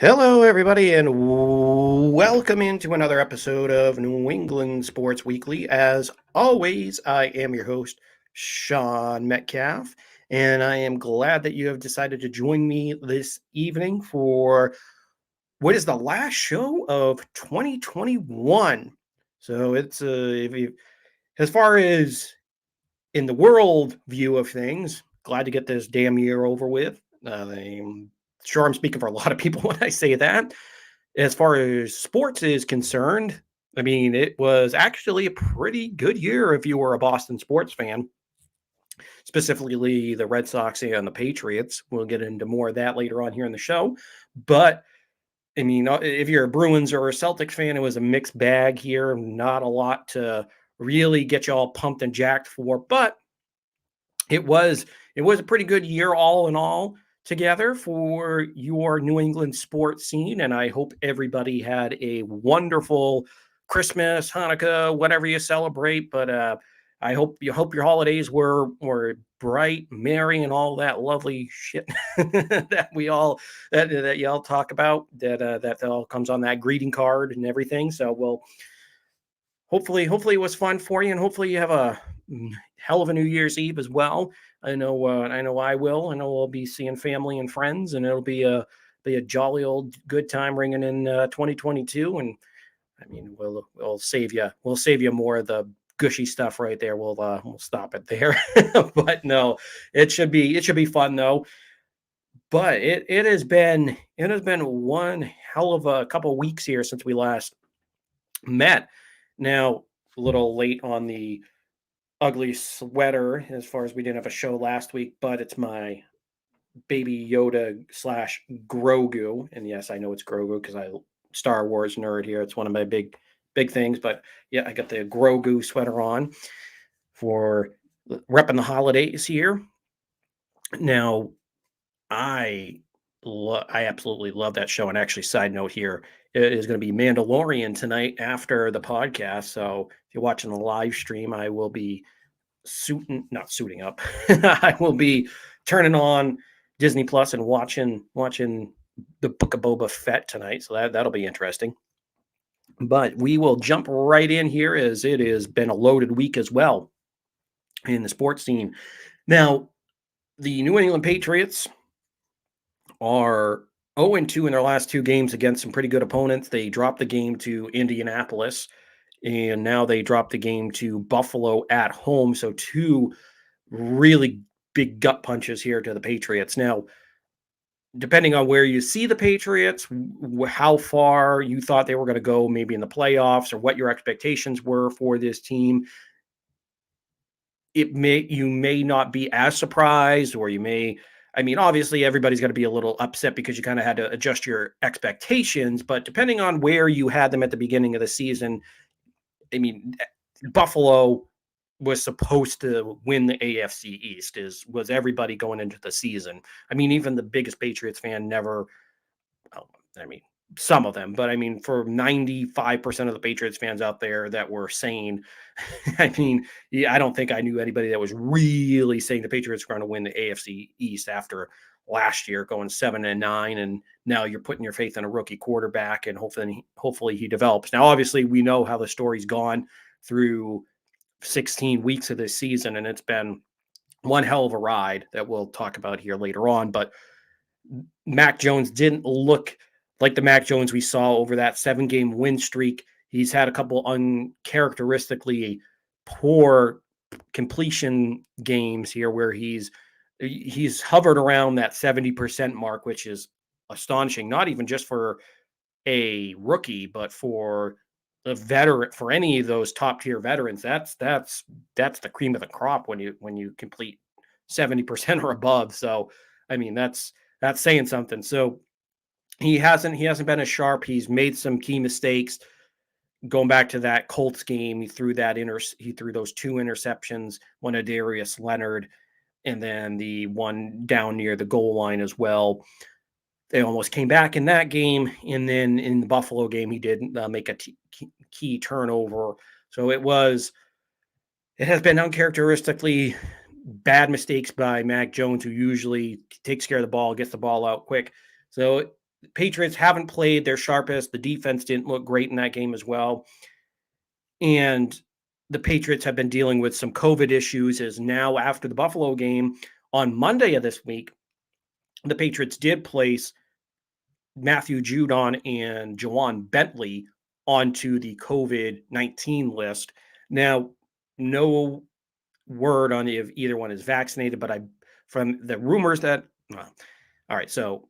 Hello, everybody, and welcome into another episode of New England Sports Weekly. As always, I am your host, Sean Metcalf, and I am glad that you have decided to join me this evening for what is the last show of 2021. So it's if you, as far as in the world view of things, glad to get this damn year over with. I'm sure I'm speaking for a lot of people when I say that. As far as sports is concerned, I mean, it was actually a pretty good year if you were a Boston sports fan, specifically the Red Sox and the Patriots. We'll get into more of that later on here in the show. But I mean, if you're a Bruins or a Celtics fan, it was a mixed bag here. Not a lot to really get you all pumped and jacked for, but it was a pretty good year all in all together for your New England sports scene, and I hope everybody had a wonderful Christmas, Hanukkah, whatever you celebrate. But I hope your holidays were bright, merry, and all that lovely shit that we all that y'all talk about. That all comes on that greeting card and everything. So we'll hopefully it was fun for you, and hopefully you have a hell of a New Year's Eve as well. I know I will. I know we'll be seeing family and friends, and it'll be a jolly old good time ringing in 2022. And I mean, we'll save you more of the gushy stuff right there. We'll stop it there. But no, it should be fun though. But it has been one hell of a couple weeks here since we last met. Now, a little late on the ugly sweater as far as we didn't have a show last week, but it's my baby Yoda slash Grogu. And yes, I know it's Grogu because I Star Wars nerd here. It's one of my big things. But yeah, I got the Grogu sweater on for repping the holidays here. Now, I absolutely love that show. And actually, side note here, it is going to be Mandalorian tonight after the podcast. So if you're watching the live stream, I will be not suiting up. I will be turning on Disney Plus and watching the Book of Boba Fett tonight. So that'll be interesting. But we will jump right in here as it has been a loaded week as well in the sports scene. Now, the New England Patriots are 0-2 in their last two games against some pretty good opponents. They dropped the game to Indianapolis, and now they dropped the game to Buffalo at home. So two really big gut punches here to the Patriots. Now, depending on where you see the Patriots, how far you thought they were going to go, maybe in the playoffs, or what your expectations were for this team, you may not be as surprised, or you may. I mean, obviously, everybody's going to be a little upset because you kind of had to adjust your expectations. But depending on where you had them at the beginning of the season, I mean, Buffalo was supposed to win the AFC East. Was everybody going into the season? I mean, even the biggest Patriots fan never. Well, I mean, some of them, but I mean, for 95% of the Patriots fans out there that were saying, I mean, yeah, I don't think I knew anybody that was really saying the Patriots were going to win the AFC East after last year going 7-9, and now you're putting your faith in a rookie quarterback, and hopefully he develops. Now, obviously, we know how the story's gone through 16 weeks of this season, and it's been one hell of a ride that we'll talk about here later on. But Mac Jones didn't look like the Mac Jones we saw over that 7-game win streak. He's had a couple uncharacteristically poor completion games here where he's hovered around that 70% mark, which is astonishing, not even just for a rookie, but for a veteran, for any of those top tier veterans. That's the cream of the crop when you complete 70% or above. So I mean, that's saying something. So he hasn't been as sharp. He's made some key mistakes. Going back to that Colts game, he threw those two interceptions, one to Darius Leonard, and then the one down near the goal line as well. They almost came back in that game, and then in the Buffalo game, he did make a key turnover. So it has been uncharacteristically bad mistakes by Mac Jones, who usually takes care of the ball, gets the ball out quick. So Patriots haven't played their sharpest. The defense didn't look great in that game as well. And the Patriots have been dealing with some COVID issues as now after the Buffalo game on Monday of this week, the Patriots did place Matthew Judon and Jawan Bentley onto the COVID-19 list. Now, no word on if either one is vaccinated, but from the rumors that, well, all right, so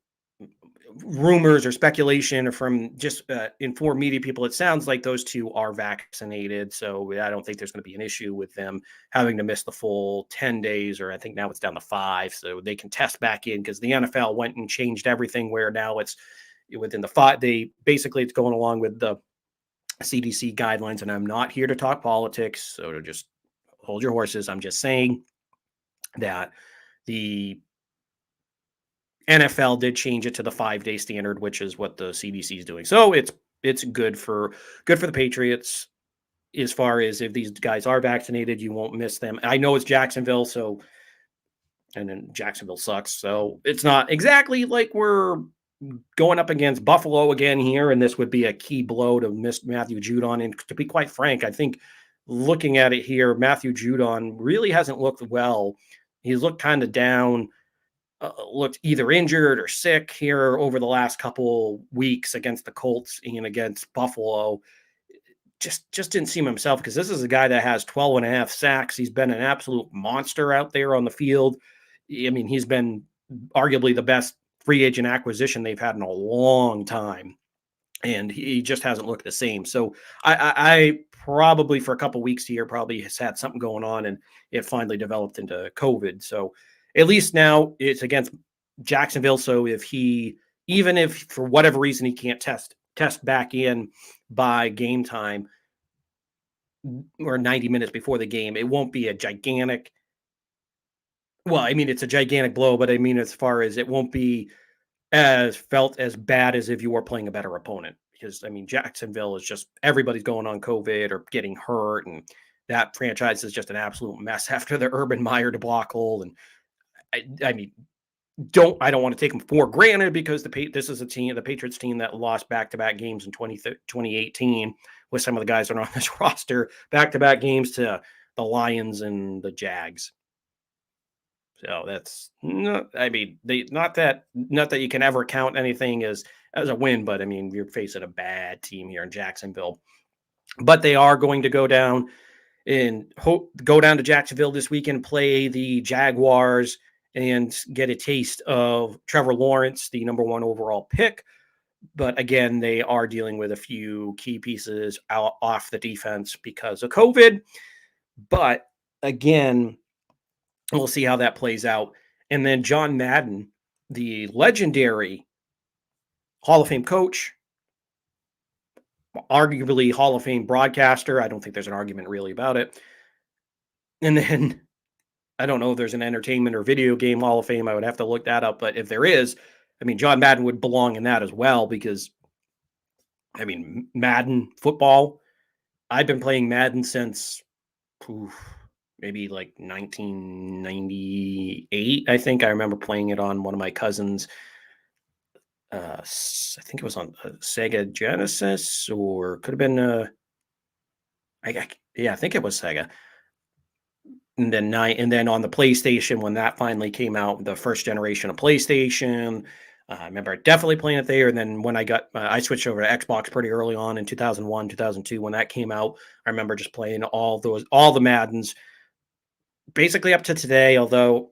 rumors or speculation or from just informed media people, it sounds like those two are vaccinated. So I don't think there's going to be an issue with them having to miss the full 10 days, or I think now it's down to 5. So they can test back in because the NFL went and changed everything where now it's within the 5. Basically it's going along with the CDC guidelines. And I'm not here to talk politics. So to just hold your horses. I'm just saying that the NFL did change it to the 5-day standard, which is what the CDC is doing. So it's good for the Patriots as far as if these guys are vaccinated, you won't miss them. I know it's Jacksonville, and then Jacksonville sucks. So it's not exactly like we're going up against Buffalo again here, and this would be a key blow to miss Matthew Judon. And to be quite frank, I think looking at it here, Matthew Judon really hasn't looked well. He's looked kind of down. Looked either injured or sick here over the last couple weeks against the Colts and against Buffalo. Just didn't seem himself, because this is a guy that has 12 and a half sacks. He's been an absolute monster out there on the field. I mean, he's been arguably the best free agent acquisition they've had in a long time, and he just hasn't looked the same. So I probably for a couple weeks here probably has had something going on, and it finally developed into COVID. So at least now it's against Jacksonville. So even if for whatever reason he can't test back in by game time or 90 minutes before the game, it won't be a gigantic. Well, I mean, it's a gigantic blow, but I mean, as far as it won't be felt as bad as if you were playing a better opponent, because I mean, Jacksonville is just everybody's going on COVID or getting hurt, and that franchise is just an absolute mess after the Urban Meyer debacle. And I mean, I don't want to take them for granted, because this is the Patriots team that lost back-to-back games in 2018 with some of the guys that are on this roster, back-to-back games to the Lions and the Jags. So that's not, I mean, not that you can ever count anything as a win, but I mean, you're facing a bad team here in Jacksonville. But they are going to go down to Jacksonville this weekend, play the Jaguars, and get a taste of Trevor Lawrence, the number 1 overall pick. But again, they are dealing with a few key pieces off the defense because of COVID. But again, we'll see how that plays out. And then John Madden, the legendary Hall of Fame coach, arguably Hall of Fame broadcaster. I don't think there's an argument really about it. And then I don't know if there's an entertainment or video game Hall of Fame. I would have to look that up. But if there is, I mean, John Madden would belong in that as well, because, I mean, Madden football, I've been playing Madden since maybe like 1998. I think I remember playing it on one of my cousins. I think it was on Sega Genesis, or could have been, I think it was Sega. And then on the PlayStation, when that finally came out, the first generation of PlayStation, I remember definitely playing it there. And then when I switched over to Xbox pretty early on in 2001, 2002, when that came out, I remember just playing all the Maddens, basically up to today. Although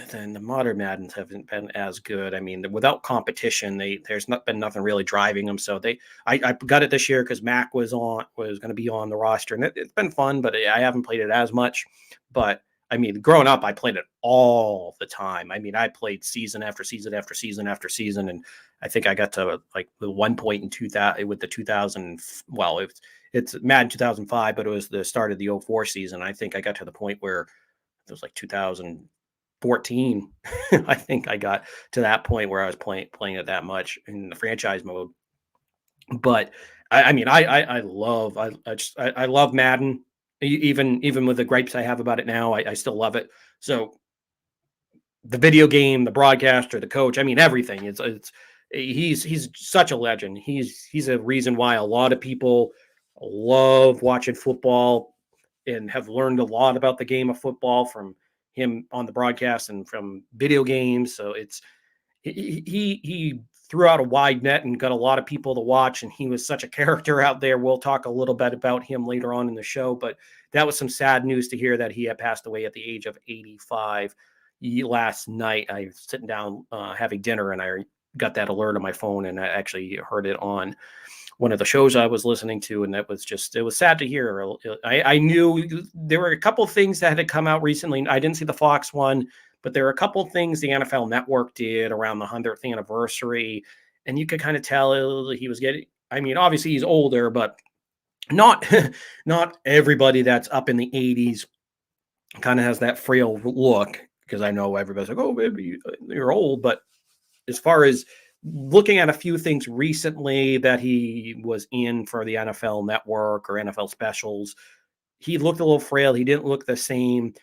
then the modern Maddens haven't been as good. I mean, without competition, there's not been nothing really driving them. So I got it this year because Mac was going to be on the roster, and it's been fun, but I haven't played it as much. But I mean, growing up, I played it all the time. I mean, I played season after season after season after season, and I think I got to like the one point in 2000 with the 2000. Well, it's Madden 2005, but it was the start of the 04 season. I think I got to the point where it was like 2014. I think I got to that point where I was playing it that much in the franchise mode. But I mean, I love Madden. Even with the gripes I have about it now, I still love it. So the video game, the broadcaster, the coach, I mean, everything. He's such a legend. He's a reason why a lot of people love watching football and have learned a lot about the game of football from him on the broadcast and from video games. So he threw out a wide net and got a lot of people to watch, and he was such a character out there. We'll talk a little bit about him later on in the show, but that was some sad news to hear that he had passed away at the age of 85 last night. I was sitting down having dinner, and I got that alert on my phone, and I actually heard it on one of the shows I was listening to, and that was just, it was sad to hear. I knew there were a couple of things that had come out recently. I didn't see the Fox one, but there are a couple of things the NFL Network did around the 100th anniversary, and you could kind of tell he was getting, I mean, obviously he's older, but not not everybody that's up in the 80s kind of has that frail look, because I know everybody's like, oh, baby, you're old. But as far as looking at a few things recently that he was in for the NFL Network or NFL specials, he looked a little frail. He didn't look the same.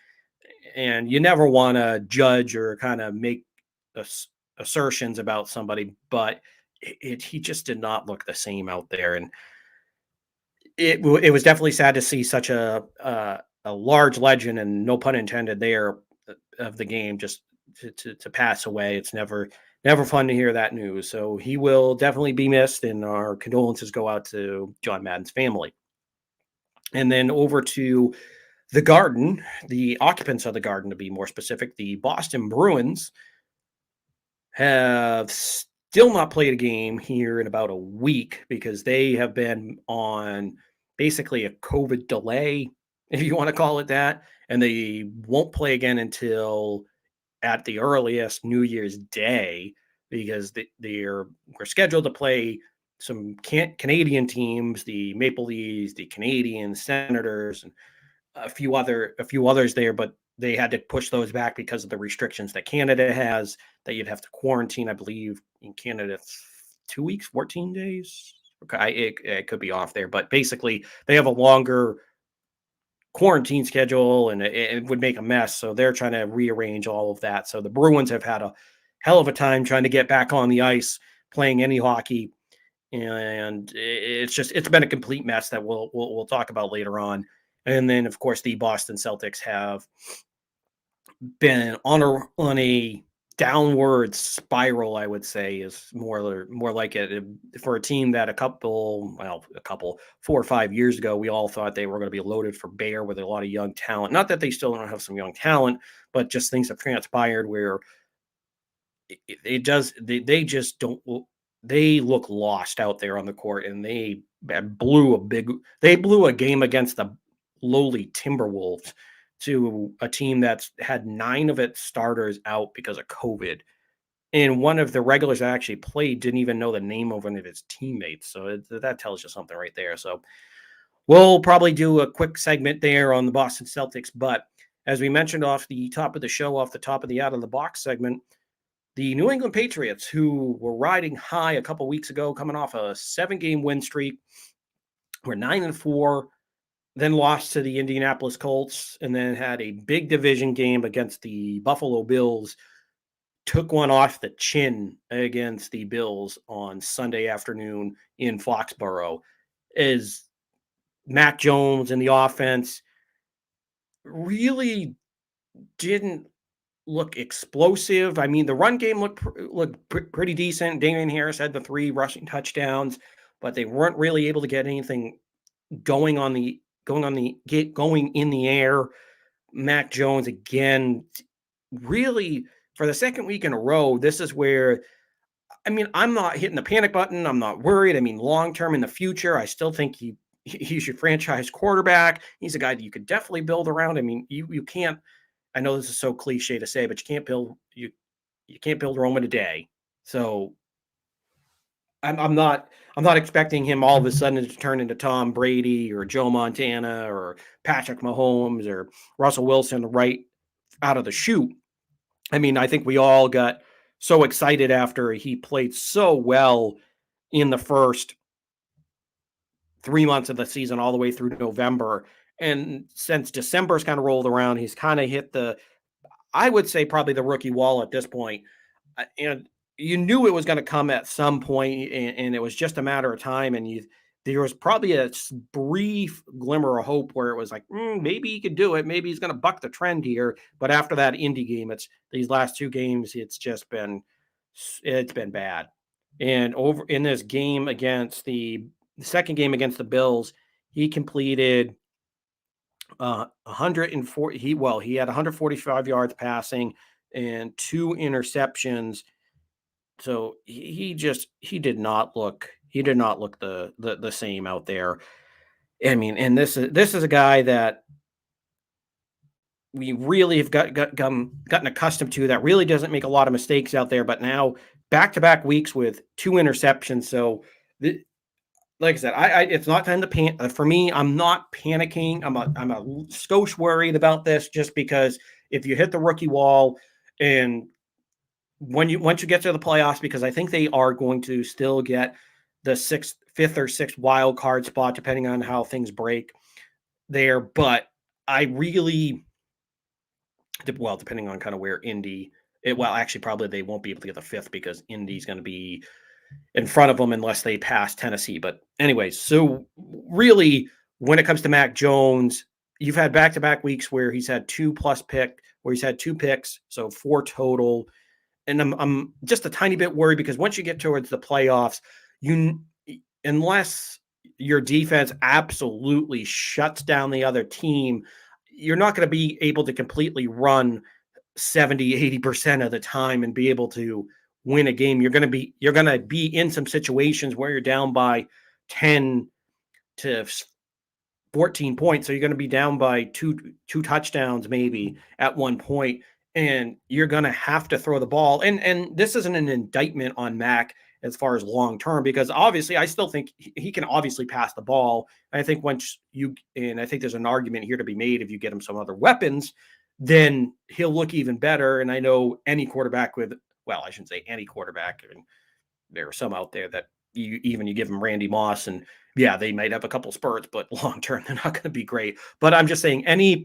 And you never want to judge or kind of make assertions about somebody, but he just did not look the same out there. And it was definitely sad to see such a large legend, and no pun intended there, of the game just to pass away. It's never fun to hear that news. So he will definitely be missed, and our condolences go out to John Madden's family. And then over to the Garden, the occupants of the Garden, to be more specific, the Boston Bruins have still not played a game here in about a week because they have been on basically a COVID delay, if you want to call it that. And they won't play again until at the earliest New Year's Day, because we're scheduled to play some Canadian teams, the Maple Leafs, the Canadiens, Senators, and a few others there, but they had to push those back because of the restrictions that Canada has, that you'd have to quarantine. I believe in Canada it's 2 weeks, 14 days. Okay, it could be off there, but basically they have a longer quarantine schedule, and it would make a mess. So they're trying to rearrange all of that. So the Bruins have had a hell of a time trying to get back on the ice, playing any hockey, and it's been a complete mess that we'll talk about later on. And then of course the Boston Celtics have been on a downward spiral, I would say, is more like it, for a team that a couple 4 or 5 years ago we all thought they were going to be loaded for bear with a lot of young talent. Not that they still don't have some young talent, but just things have transpired where they just don't, they look lost out there on the court, and they blew a game against the lowly Timberwolves to a team that's had 9 of its starters out because of COVID. And one of the regulars that actually played didn't even know the name of one of his teammates. So that tells you something right there. So we'll probably do a quick segment there on the Boston Celtics. But as we mentioned off the top of the show, off the top of the Out of the Box segment, the New England Patriots, who were riding high a couple weeks ago, coming off a 7-game win streak, were 9-4, then lost to the Indianapolis Colts, and then had a big division game against the Buffalo Bills. Took one off the chin against the Bills on Sunday afternoon in Foxborough. Is Mac Jones and the offense really didn't look explosive. I mean, the run game looked pretty decent. Damian Harris had the 3 rushing touchdowns, but they weren't really able to get anything going in the air. Mac Jones again, really, for the second week in a row, this is where, I mean, I'm not hitting the panic button. I'm not worried. I mean, long term in the future, I still think he's your franchise quarterback. He's a guy that you could definitely build around. I mean, you can't, I know this is so cliche to say, but you can't build Rome in a day. So I'm not expecting him all of a sudden to turn into Tom Brady or Joe Montana or Patrick Mahomes or Russell Wilson right out of the chute. I mean, I think we all got so excited after he played so well in the first 3 months of the season, all the way through November. And since December's kind of rolled around, he's kind of hit I would say probably the rookie wall at this point. And you knew it was going to come at some point, and it was just a matter of time. And there was probably a brief glimmer of hope where it was like, maybe he could do it. Maybe he's going to buck the trend here. But after that Indy game, it's these last two games, it's been bad. And over in this game against the second game against the Bills, he completed 140. He had 145 yards passing and two interceptions. So he did not look the same out there. I mean, and this is a guy that we really have gotten accustomed to, that really doesn't make a lot of mistakes out there. But now back to back weeks with two interceptions. So the, like I said, I it's not time to panic for me. I'm not panicking. I'm a skosh worried about this, just because if you hit the rookie wall, and once you get to the playoffs, because I think they are going to still get the fifth or sixth wild card spot, depending on how things break there. But I really, well, depending on kind of where actually, probably they won't be able to get the fifth because Indy's going to be in front of them unless they pass Tennessee. But anyways, so really, when it comes to Mac Jones, you've had back-to-back weeks where he's had two picks, so four total. And I'm just a tiny bit worried because once you get towards the playoffs, unless your defense absolutely shuts down the other team, you're not going to be able to completely run 70-80% of the time and be able to win a game. You're going to be in some situations where you're down by 10 to 14 points. So you're going to be down by two touchdowns maybe at one point, and you're going to have to throw the ball. And this isn't an indictment on Mac as far as long term, because obviously I still think he can obviously pass the ball. I think I think there's an argument here to be made, if you get him some other weapons, then he'll look even better. And I know any quarterback I shouldn't say any quarterback. I mean, there are some out there that you give them Randy Moss, and yeah, they might have a couple spurts, but long term, they're not going to be great. But I'm just saying, any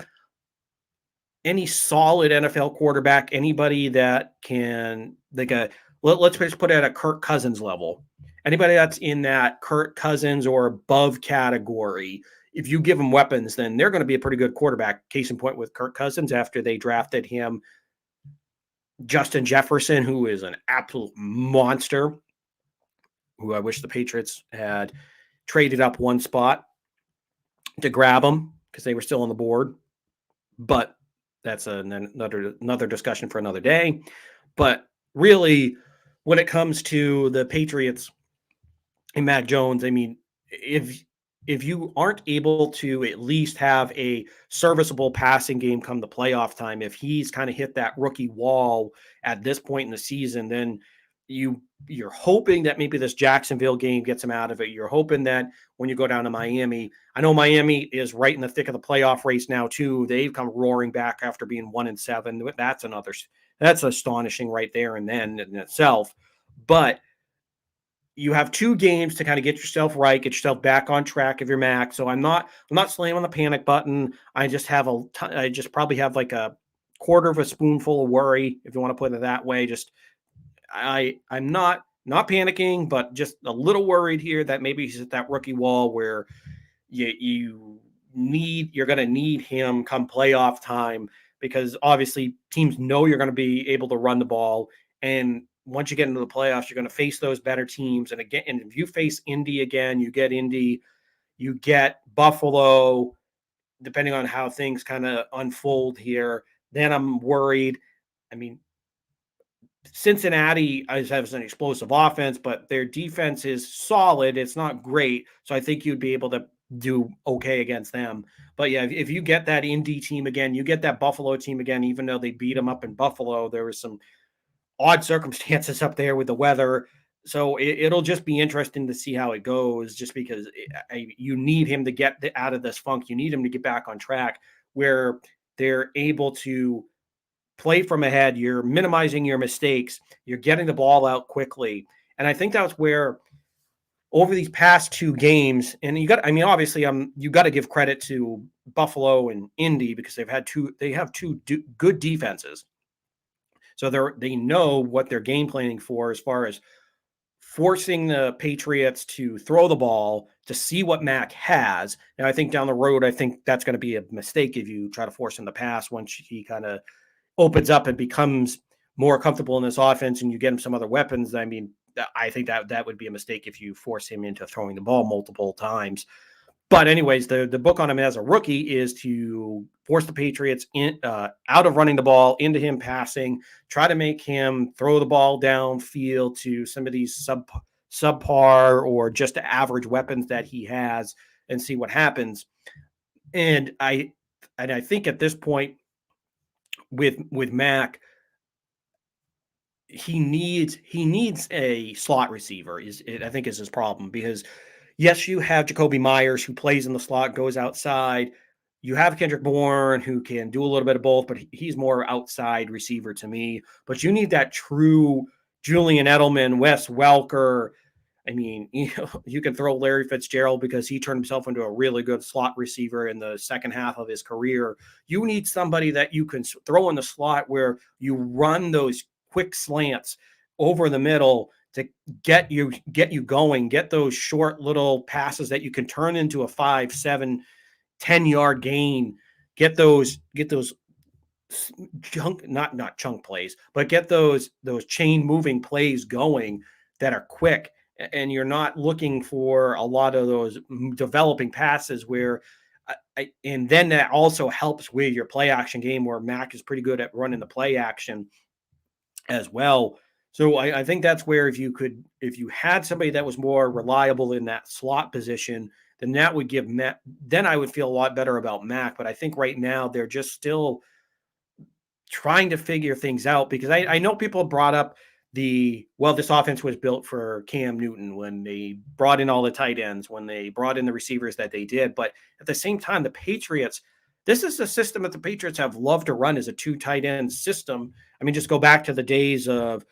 solid NFL quarterback, anybody that can, let's just put it at a Kirk Cousins level. Anybody that's in that Kirk Cousins or above category, if you give them weapons, then they're going to be a pretty good quarterback. Case in point with Kirk Cousins, after they drafted him, Justin Jefferson, who is an absolute monster, who I wish the Patriots had traded up one spot to grab him because they were still on the board. But that's another discussion for another day. But really, when it comes to the Patriots and Mac Jones, I mean, if you aren't able to at least have a serviceable passing game come the playoff time, if he's kind of hit that rookie wall at this point in the season, then you're hoping that maybe this Jacksonville game gets him out of it. You're hoping that when you go down to Miami, I know Miami is right in the thick of the playoff race now too. They've come roaring back after being 1-7. That's astonishing right there and then in itself. But you have two games to kind of get yourself right, get yourself back on track of your Mac. So I'm not slamming the panic button. I just probably have like a quarter of a spoonful of worry, if you want to put it that way. I'm not panicking, but just a little worried here that maybe he's at that rookie wall where you're going to need him come playoff time, because obviously teams know you're going to be able to run the ball. And once you get into the playoffs, you're going to face those better teams. And if you face Indy again, you get Buffalo, depending on how things kind of unfold here, then I'm worried. I mean, Cincinnati has an explosive offense, but their defense is solid. It's not great. So I think you'd be able to do okay against them. But yeah, if you get that Indy team again, you get that Buffalo team again, even though they beat them up in Buffalo, there was some odd circumstances up there with the weather. So it'll just be interesting to see how it goes, just because you need him to get out of this funk. You need him to get back on track where they're able to play from ahead. You're minimizing your mistakes. You're getting the ball out quickly. And I think that's where over these past two games, and you got to give credit to Buffalo and Indy, because they have two good defenses. So they know what they're game planning for as far as forcing the Patriots to throw the ball to see what Mac has. Now, I think down the road, I think that's going to be a mistake if you try to force him to pass once he kind of opens up and becomes more comfortable in this offense and you get him some other weapons. I mean, I think that would be a mistake if you force him into throwing the ball multiple times. But anyways, the book on him as a rookie is to force the Patriots out of running the ball into him passing, try to make him throw the ball downfield to some of these subpar or just average weapons that he has and see what happens. And I think at this point with Mac, he needs a slot receiver I think is his problem, because yes, you have Jacoby Myers who plays in the slot, goes outside. You have Kendrick Bourne who can do a little bit of both, but he's more outside receiver to me. But you need that true Julian Edelman, Wes Welker. I mean, you can throw Larry Fitzgerald because he turned himself into a really good slot receiver in the second half of his career. You need somebody that you can throw in the slot where you run those quick slants over the middle to get you going, get those short little passes that you can turn into a 5, 7, 10-yard gain, get those chunk, not chunk plays, but get those chain moving plays going that are quick. And you're not looking for a lot of those developing passes where and then that also helps with your play action game, where Mac is pretty good at running the play action as well. So I think that's where if you had somebody that was more reliable in that slot position, then that would give Mac, then I would feel a lot better about Mac. But I think right now they're just still trying to figure things out, because I know people brought up this offense was built for Cam Newton when they brought in all the tight ends, when they brought in the receivers that they did. But at the same time, the Patriots, this is a system that the Patriots have loved to run, as a 2 tight end system. I mean, just go back to the days of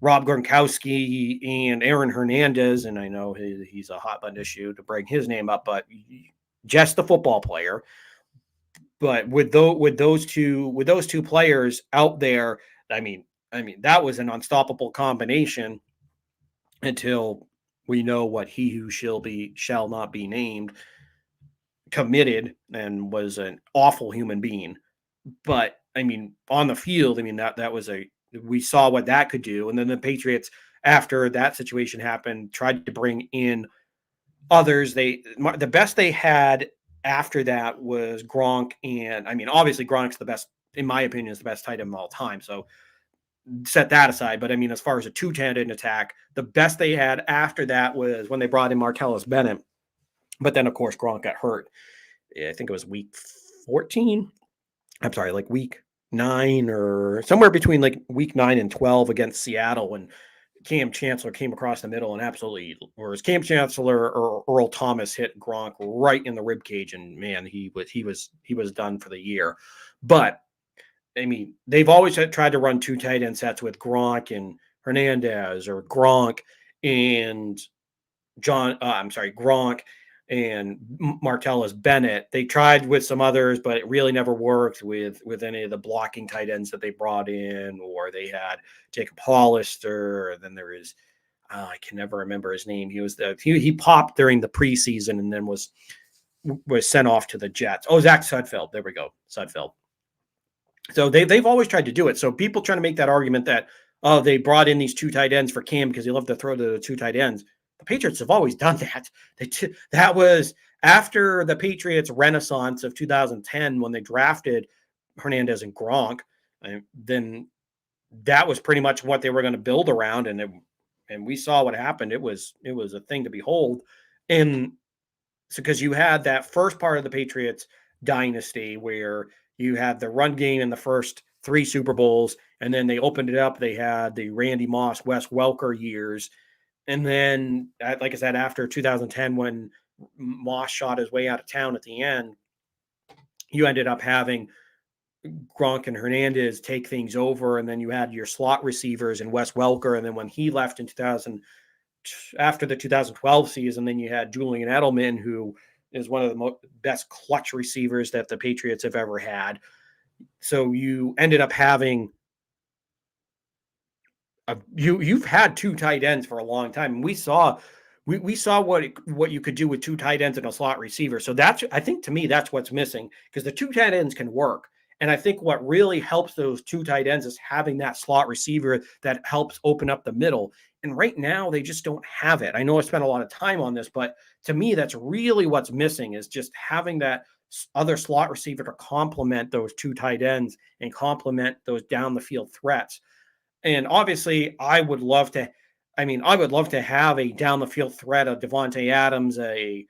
Rob Gronkowski and Aaron Hernandez. And I know he's a hot button issue to bring his name up, but just the football player. But with those two players out there, I mean, that was an unstoppable combination until we know what he who shall not be named committed and was an awful human being. But I mean, on the field, I mean, that was we saw what that could do. And then the Patriots, after that situation happened, tried to bring in others. The best they had after that was Gronk. And I mean, obviously Gronk's the best, in my opinion, is the best tight end of all time. So set that aside. But I mean, as far as a 2 tight end attack, the best they had after that was when they brought in Martellus Bennett. But then of course Gronk got hurt. I think it was week 14. I'm sorry, like week 9 or somewhere between like week 9 and 12 against Seattle, when Cam Chancellor came across the middle and absolutely, whereas Cam Chancellor or Earl Thomas hit Gronk right in the rib cage, and man, he was done for the year. But I mean, they've always tried to run 2 tight end sets with Gronk and Hernandez, or Gronk and Gronk and Martellus Bennett. They tried with some others, but it really never worked with any of the blocking tight ends that they brought in. Or they had Jacob Hollister. Then there is I can never remember his name. He popped during the preseason and then was sent off to the Jets. Oh, Zach Sudfeld. There we go, Sudfeld. So they've always tried to do it. So people trying to make that argument that they brought in these 2 tight ends for Cam because he loved to throw to the 2 tight ends. The Patriots have always done that. That was after the Patriots renaissance of 2010 when they drafted Hernandez and Gronk. And then that was pretty much what they were going to build around, and we saw what happened. It was a thing to behold. And so because you had that first part of the Patriots dynasty where you had the run game in the first 3 Super Bowls, and then they opened it up. They had the Randy Moss, Wes Welker years. And then, like I said, after 2010, when Moss shot his way out of town at the end, you ended up having Gronk and Hernandez take things over. And then you had your slot receivers and Wes Welker. And then when he left in after the 2012 season, then you had Julian Edelman, who is one of the best clutch receivers that the Patriots have ever had. So you ended up having You've had two tight ends for a long time. And we saw what you could do with two tight ends and a slot receiver. So that's, I think, to me, that's what's missing, because the two tight ends can work. And I think what really helps those two tight ends is having that slot receiver that helps open up the middle. And right now they just don't have it. I know I spent a lot of time on this, but to me, that's really what's missing, is just having that other slot receiver to complement those two tight ends and complement those down the field threats. And obviously, I would love to have a down the field threat of Devontae Adams, a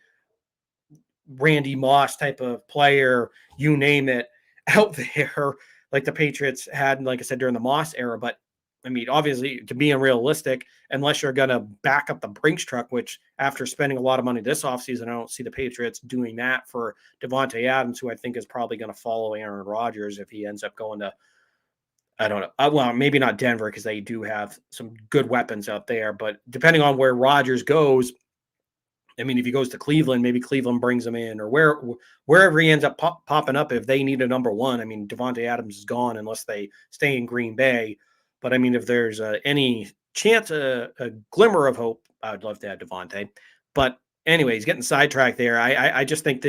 Randy Moss type of player, you name it, out there, like the Patriots had, like I said, during the Moss era. But I mean, obviously, to be unrealistic, unless you're going to back up the Brinks truck, which after spending a lot of money this offseason, I don't see the Patriots doing that for Devontae Adams, who I think is probably going to follow Aaron Rodgers if he ends up going to, I don't know. Well, maybe not Denver, because they do have some good weapons out there. But depending on where Rodgers goes, I mean, if he goes to Cleveland, maybe Cleveland brings him in, or wherever he ends up popping up if they need a number one. I mean, Devontae Adams is gone unless they stay in Green Bay. But I mean, if there's any chance, a glimmer of hope, I would love to have Devontae. But anyways, getting sidetracked there. I just think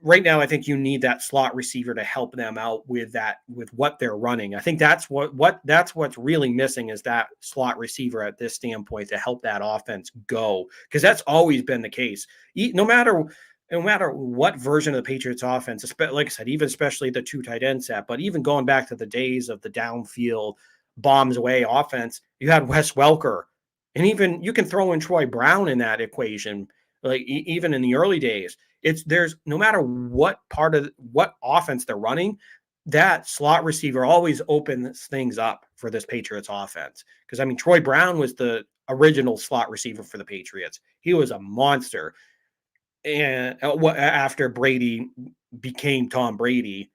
right now, I think you need that slot receiver to help them out with that, with what they're running. I think that's what's really missing, is that slot receiver at this standpoint to help that offense go, because that's always been the case. No matter what version of the Patriots offense, like I said, even especially the two tight end set, but even going back to the days of the downfield bombs away offense, you had Wes Welker, and even you can throw in Troy Brown in that equation. Like even in the early days, there's no matter what part of what offense they're running, that slot receiver always opens things up for this Patriots offense. Because I mean, Troy Brown was the original slot receiver for the Patriots. He was a monster. And after Brady became Tom Brady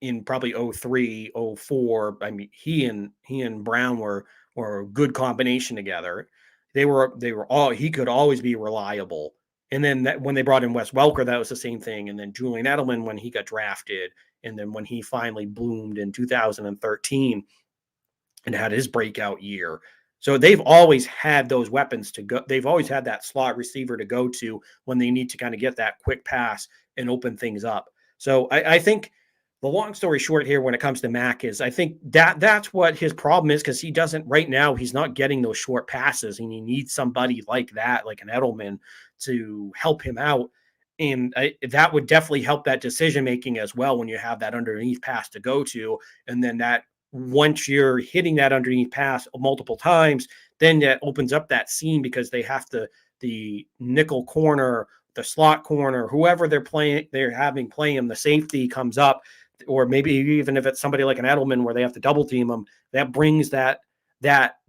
in probably 03, 04, I mean, he and Brown were a good combination together. They were all, he could always be reliable. And then when they brought in Wes Welker, that was the same thing. And then Julian Edelman when he got drafted, and then when he finally bloomed in 2013 and had his breakout year. So they've always had those weapons to go. They've always had that slot receiver to go to when they need to kind of get that quick pass and open things up. So I think the long story short here when it comes to Mac is, I think that's what his problem is, because he doesn't right now. He's not getting those short passes, and he needs somebody like that, like an Edelman, to help him out. And that would definitely help that decision making as well when you have that underneath pass to go to, and then that once you're hitting that underneath pass multiple times, then that opens up that seam, because they have to, the nickel corner, the slot corner, whoever they're having play him, the safety comes up, or maybe even if it's somebody like an Edelman where they have to double team them, that brings that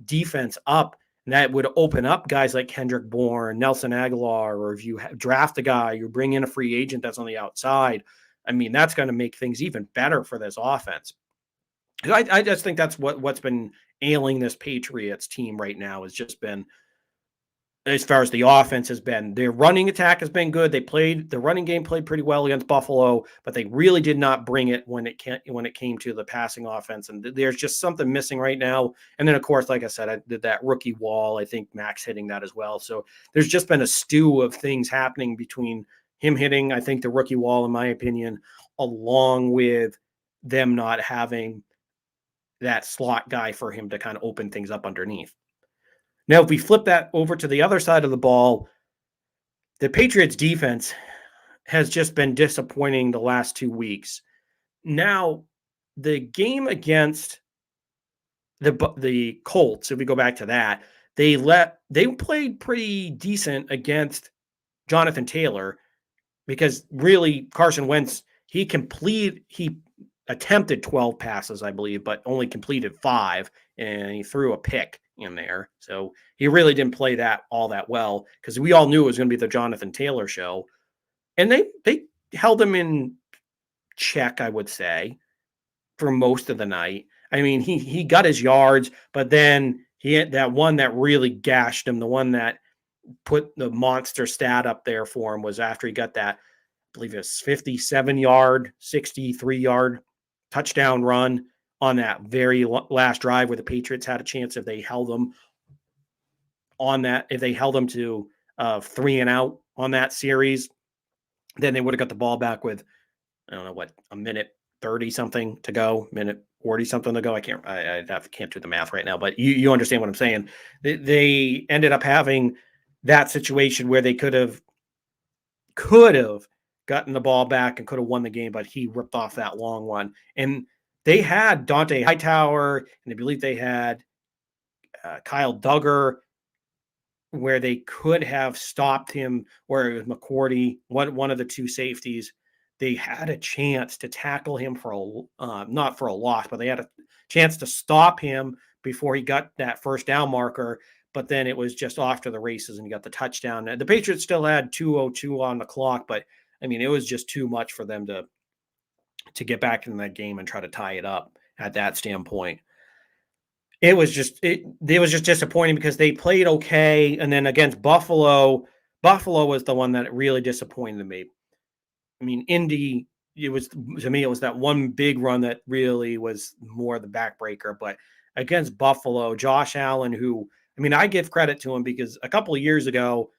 defense up. And that would open up guys like Kendrick Bourne, Nelson Aguilar, or if you draft a guy, you bring in a free agent that's on the outside. I mean, that's going to make things even better for this offense. I just think that's what's been ailing this Patriots team right now, has just been, as far as the offense has been, their running attack has been good. The running game played pretty well against Buffalo, but they really did not bring it when it came to the passing offense. And there's just something missing right now. And then, of course, like I said, I did that rookie wall. I think Max hitting that as well. So there's just been a stew of things happening between him hitting, I think, the rookie wall, in my opinion, along with them not having that slot guy for him to kind of open things up underneath. Now, if we flip that over to the other side of the ball, the Patriots defense has just been disappointing the last 2 weeks. Now, the game against the Colts, if we go back to that, they played pretty decent against Jonathan Taylor, because really Carson Wentz, he attempted 12 passes, I believe, but only completed 5, and he threw a pick in there. So he really didn't play that all that well, because we all knew it was going to be the Jonathan Taylor show. And they held him in check, I would say, for most of the night. I mean, he got his yards, but then he had that one that really gashed him. The one that put the monster stat up there for him was after he got that, I believe it was 57-yard, 63-yard touchdown run on that very last drive where the Patriots had a chance if they held them to 3-and-out on that series, then they would have got the ball back with, I don't know what, a minute 30 something to go, minute 40 something to go. I can't do the math right now, but you understand what I'm saying. They ended up having that situation where they could have gotten the ball back and could have won the game, but he ripped off that long one. And they had Dante Hightower, and I believe they had Kyle Duggar, where they could have stopped him, or it was McCourty, one of the two safeties. They had a chance to tackle him for not for a loss, but they had a chance to stop him before he got that first down marker. But then it was just off to the races and he got the touchdown. The Patriots still had 2:02 on the clock, but I mean, it was just too much for them to get back in that game and try to tie it up at that standpoint. It was just disappointing because they played okay, and then against Buffalo was the one that really disappointed me. I mean, Indy, it was that one big run that really was more the backbreaker. But against Buffalo, Josh Allen, who, I mean, I give credit to him because a couple of years ago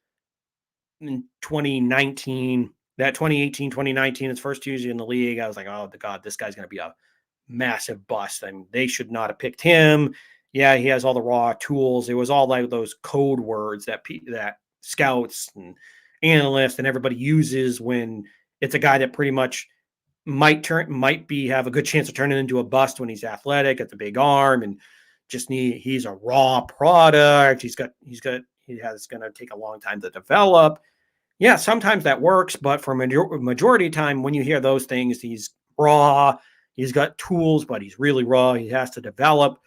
in 2019, that 2018, 2019, his first 2 years in the league, I was like, oh, God, this guy's going to be a massive bust. I mean, they should not have picked him. Yeah, he has all the raw tools. It was all like those code words that scouts and analysts and everybody uses when it's a guy that pretty much might have a good chance of turning into a bust when he's athletic, got the big arm, and he's a raw product. He has going to take a long time to develop. Yeah, sometimes that works, but for majority of time, when you hear those things, he's raw, he's got tools, but he's really raw. He has to develop.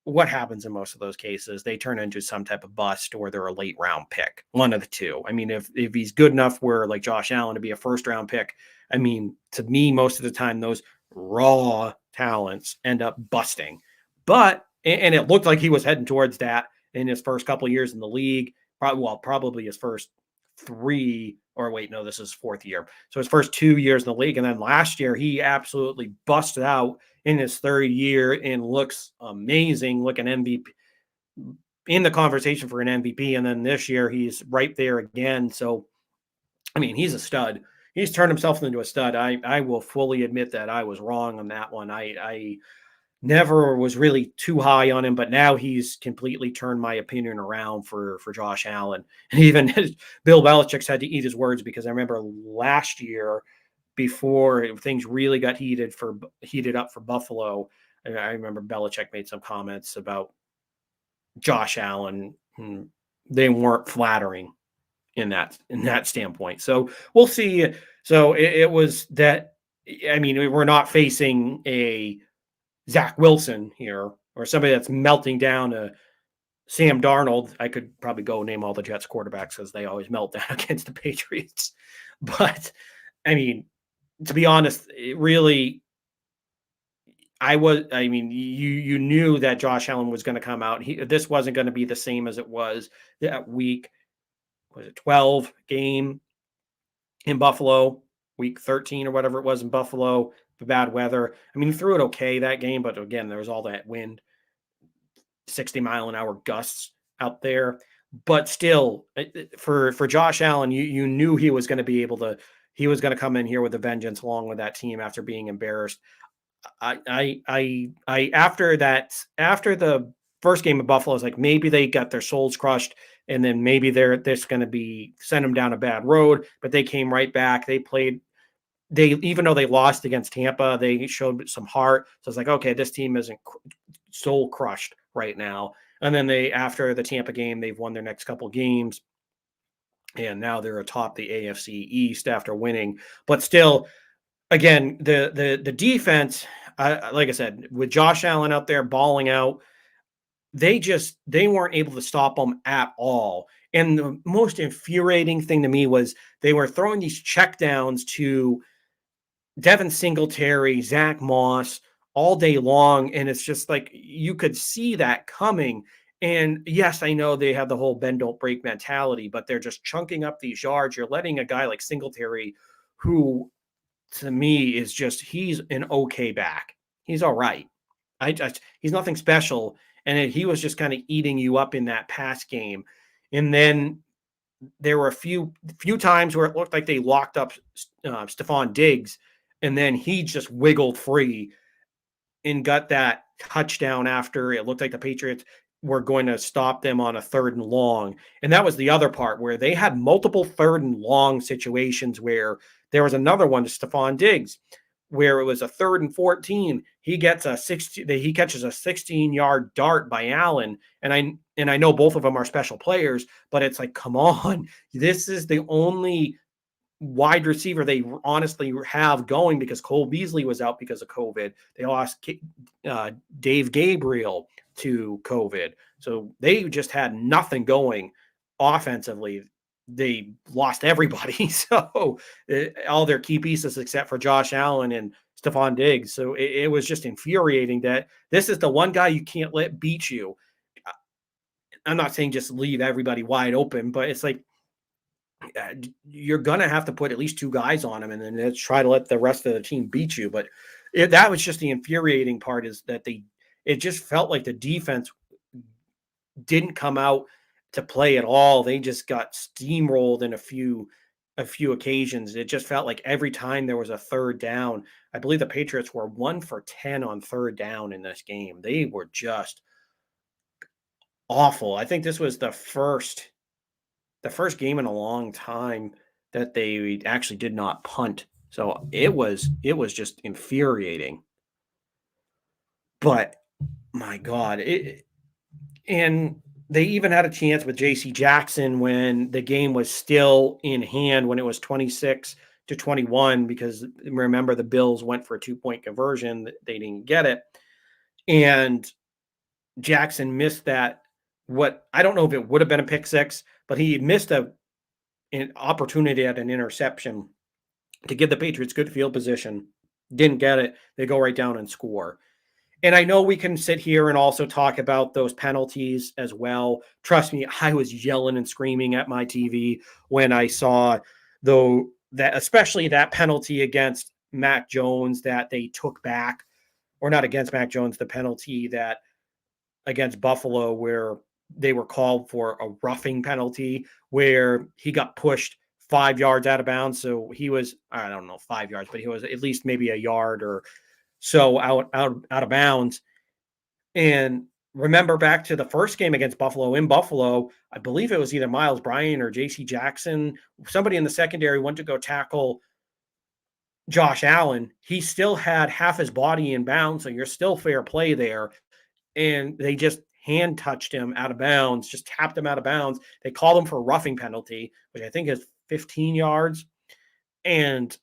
What happens in most of those cases? They turn into some type of bust, or they're a late round pick. One of the two. I mean, if he's good enough where like Josh Allen to be a first round pick, I mean, to me, most of the time, those raw talents end up busting. But, and it looked like he was heading towards that in his first couple of years in the league. Probably his first this is fourth year. So his first 2 years in the league. And then last year, he absolutely busted out in his third year and looks amazing, looking MVP, in the conversation for an MVP. And then this year, he's right there again. So, I mean, he's a stud. He's turned himself into a stud. I will fully admit that I was wrong on that one. I never was really too high on him, but now he's completely turned my opinion around for Josh Allen. And even Bill Belichick's had to eat his words, because I remember last year, before things really got heated up for Buffalo, I remember Belichick made some comments about Josh Allen. They weren't flattering in that standpoint. So we'll see. So it was that. I mean, we're not facing a Zach Wilson here, or somebody that's melting down a Sam Darnold. I could probably go name all the Jets quarterbacks because they always melt down against the Patriots. But I mean, to be honest, it really, you knew that Josh Allen was going to come out. This wasn't going to be the same as it was that week. Was it 12 game in Buffalo, week 13 or whatever it was in Buffalo, the bad weather. I mean, he threw it okay that game, but again, there was all that wind, 60-mile-an-hour gusts out there. But still, for Josh Allen, you knew he was going to come in here with a vengeance along with that team after being embarrassed. After the first game of Buffalo, I was like, maybe they got their souls crushed, and then maybe they're going to be send them down a bad road. But they came right back. Even though they lost against Tampa, they showed some heart. So it's like, okay, this team isn't soul crushed right now. And then after the Tampa game, they've won their next couple games, and now they're atop the AFC East after winning. But still, again, the defense, like I said, with Josh Allen out there balling out, they weren't able to stop them at all. And the most infuriating thing to me was they were throwing these checkdowns to Devin Singletary, Zach Moss all day long. And it's just like, you could see that coming. And yes, I know they have the whole bend don't break mentality, but they're just chunking up these yards. You're letting a guy like Singletary, who to me is he's an okay back. He's all right. He's nothing special. And he was just kind of eating you up in that pass game. And then there were a few times where it looked like they locked up Stephon Diggs, and then he just wiggled free and got that touchdown after it looked like the Patriots were going to stop them on a 3rd and long. And that was the other part where they had multiple 3rd and long situations where there was another one to Stephon Diggs where it was a 3rd and 14. He catches a 16-yard dart by Allen. And I know both of them are special players, but it's like, come on, this is the only wide receiver they honestly have going because Cole Beasley was out because of COVID. They lost Dave Gabriel to COVID. So they just had nothing going offensively. They lost everybody. So all their key pieces except for Josh Allen and Stephon Diggs. So it was just infuriating that this is the one guy you can't let beat you. I'm not saying just leave everybody wide open, but it's like you're gonna have to put at least 2 guys on him, and then let's try to let the rest of the team beat you. But that was just the infuriating part is that it just felt like the defense didn't come out to play at all. They just got steamrolled in a few occasions. It just felt like every time there was a 3rd down, I believe the Patriots were 1 for 10 on 3rd down in this game. They were just awful. I think this was the first game in a long time that they actually did not punt. So it was just infuriating. But my God, and they even had a chance with JC Jackson when the game was still in hand when it was 26-21 because remember the Bills went for a 2-point conversion, they didn't get it. And Jackson missed that what I don't know if it would have been a pick six, but he missed an opportunity at an interception to give the Patriots good field position. Didn't get it. They go right down and score. And I know we can sit here and also talk about those penalties as well. Trust me, I was yelling and screaming at my TV when I saw though that especially that penalty against Mac Jones that they took back, or not against Mac Jones, the penalty that against Buffalo where they were called for a roughing penalty where he got pushed 5 yards out of bounds. So he was, I don't know, 5 yards, but he was at least maybe a yard or so out of bounds. And remember back to the first game against Buffalo in Buffalo, I believe it was either Miles Bryant or JC Jackson. Somebody in the secondary went to go tackle Josh Allen. He still had half his body in bounds. So you're still fair play there. And they just hand touched him out of bounds, just tapped him out of bounds. They called him for a roughing penalty, which I think is 15 yards. And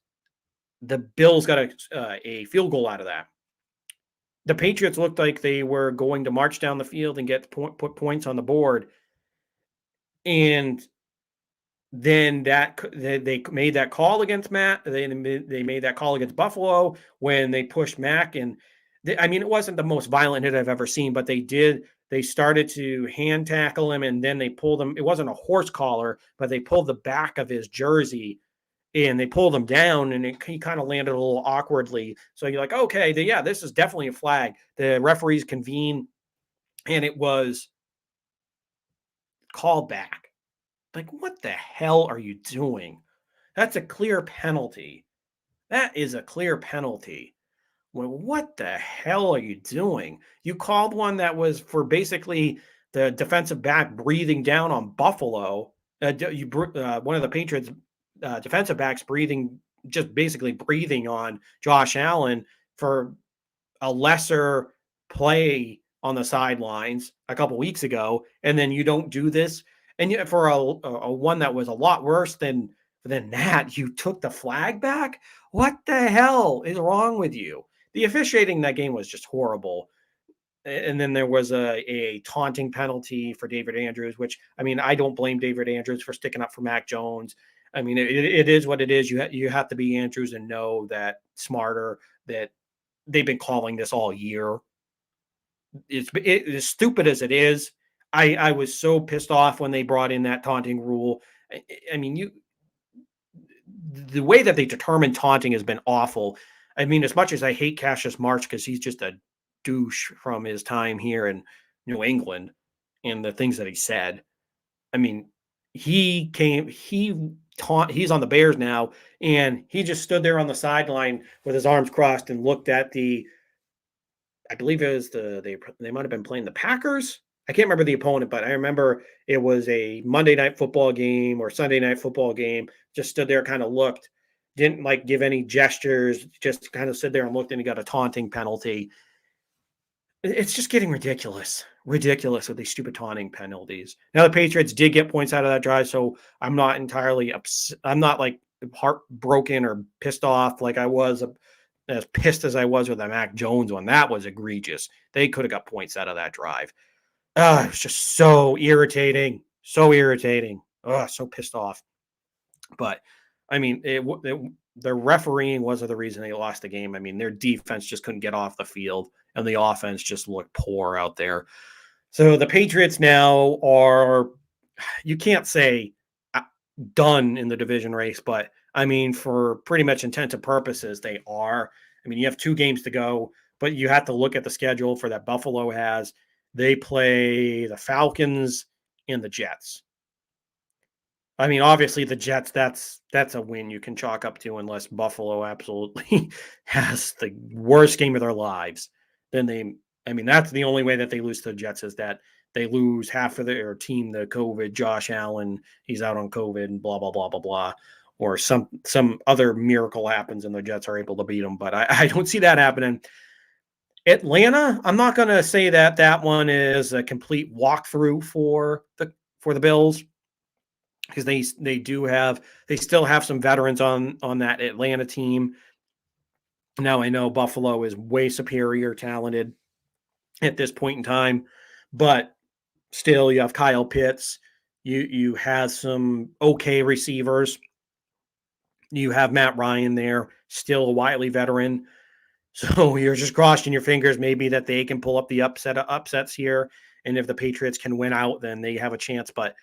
the Bills got a field goal out of that. The Patriots looked like they were going to march down the field and put points on the board. And then they made that call against Matt. They made that call against Buffalo when they pushed Mac. And I mean, it wasn't the most violent hit I've ever seen, but they started to hand tackle him and then they pulled him. It wasn't a horse collar, but they pulled the back of his jersey and they pulled him down and he kind of landed a little awkwardly. So you're like, okay, yeah, this is definitely a flag. The referees convene and it was called back. Like, what the hell are you doing? That's a clear penalty. That is a clear penalty. Well, what the hell are you doing? You called one that was for basically the defensive back breathing down on Buffalo. One of the Patriots defensive backs just basically breathing on Josh Allen for a lesser play on the sidelines a couple weeks ago, and then you don't do this. And yet for a one that was a lot worse than that, you took the flag back? What the hell is wrong with you? The officiating in that game was just horrible. And then there was a taunting penalty for David Andrews, which, I mean, I don't blame David Andrews for sticking up for Mac Jones. I mean, it is what it is. You have to be Andrews and know that smarter, that they've been calling this all year. It's as stupid as it is. I was so pissed off when they brought in that taunting rule. I mean, the way that they determine taunting has been awful. I mean, as much as I hate Cassius Marsh because he's just a douche from his time here in New England and the things that he said. I mean, he's on the Bears now, and he just stood there on the sideline with his arms crossed and looked at I believe it was they might have been playing the Packers. I can't remember the opponent, but I remember it was a Monday night football game or Sunday night football game. Just stood there, kind of looked, didn't like give any gestures, just kind of stood there and looked, and he got a taunting penalty. It's just getting ridiculous with these stupid taunting penalties. Now the Patriots did get points out of that drive, so I'm not entirely upset. I'm not like heartbroken or pissed off like I was, as pissed as I was with the Mac Jones one. That was egregious. They could have got points out of that drive. It was just so irritating, so irritating. So pissed off. But I mean, the refereeing wasn't the reason they lost the game. I mean, their defense just couldn't get off the field, and the offense just looked poor out there. So the Patriots now are, you can't say done in the division race, but I mean, for pretty much intent and purposes, they are. I mean, you have 2 games to go, but you have to look at the schedule for that Buffalo has. They play the Falcons and the Jets. I mean, obviously the Jets, that's a win you can chalk up to, unless Buffalo absolutely has the worst game of their lives. I mean, that's the only way that they lose to the Jets, is that they lose half of their team to COVID. Josh Allen, he's out on COVID, and blah, blah, blah, blah, blah. Or some other miracle happens and the Jets are able to beat them. But I don't see that happening. Atlanta, I'm not going to say that one is a complete walkthrough for the Bills, because they still have some veterans on that Atlanta team. Now I know Buffalo is way superior talented at this point in time, but still you have Kyle Pitts. You have some okay receivers. You have Matt Ryan there, still a wily veteran. So you're just crossing your fingers maybe that they can pull up the upsets here. And if the Patriots can win out, then they have a chance. But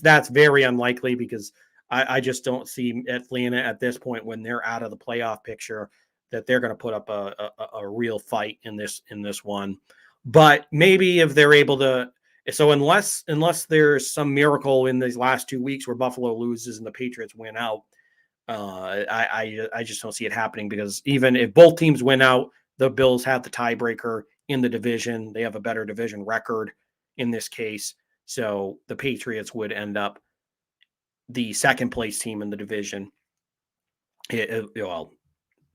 that's very unlikely, because I just don't see Atlanta at this point, when they're out of the playoff picture, that they're going to put up a real fight in this one. But maybe if they're able to, so unless there's some miracle in these last 2 weeks where Buffalo loses and the Patriots win out, I just don't see it happening, because even if both teams win out, the Bills have the tiebreaker in the division. They have a better division record in this case. So the Patriots would end up the second place team in the division. Well,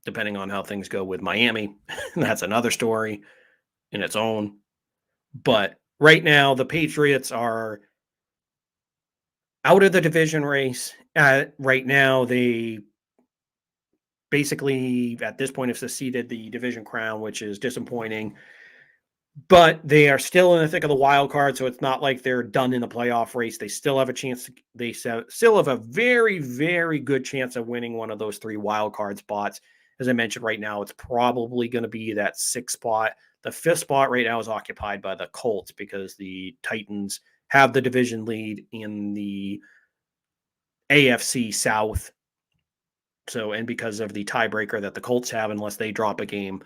depending on how things go with Miami, that's another story in its own. But right now, the Patriots are out of the division race. Right now, they basically, at this point, have succeeded the division crown, which is disappointing. But they are still in the thick of the wild card, so it's not like they're done in the playoff race. They still have a chance. They still have a very, very good chance of winning one of those 3 wild card spots. As I mentioned, right now, it's probably going to be that 6th spot. The 5th spot right now is occupied by the Colts, because the Titans have the division lead in the AFC South. So, and because of the tiebreaker that the Colts have, unless they drop a game,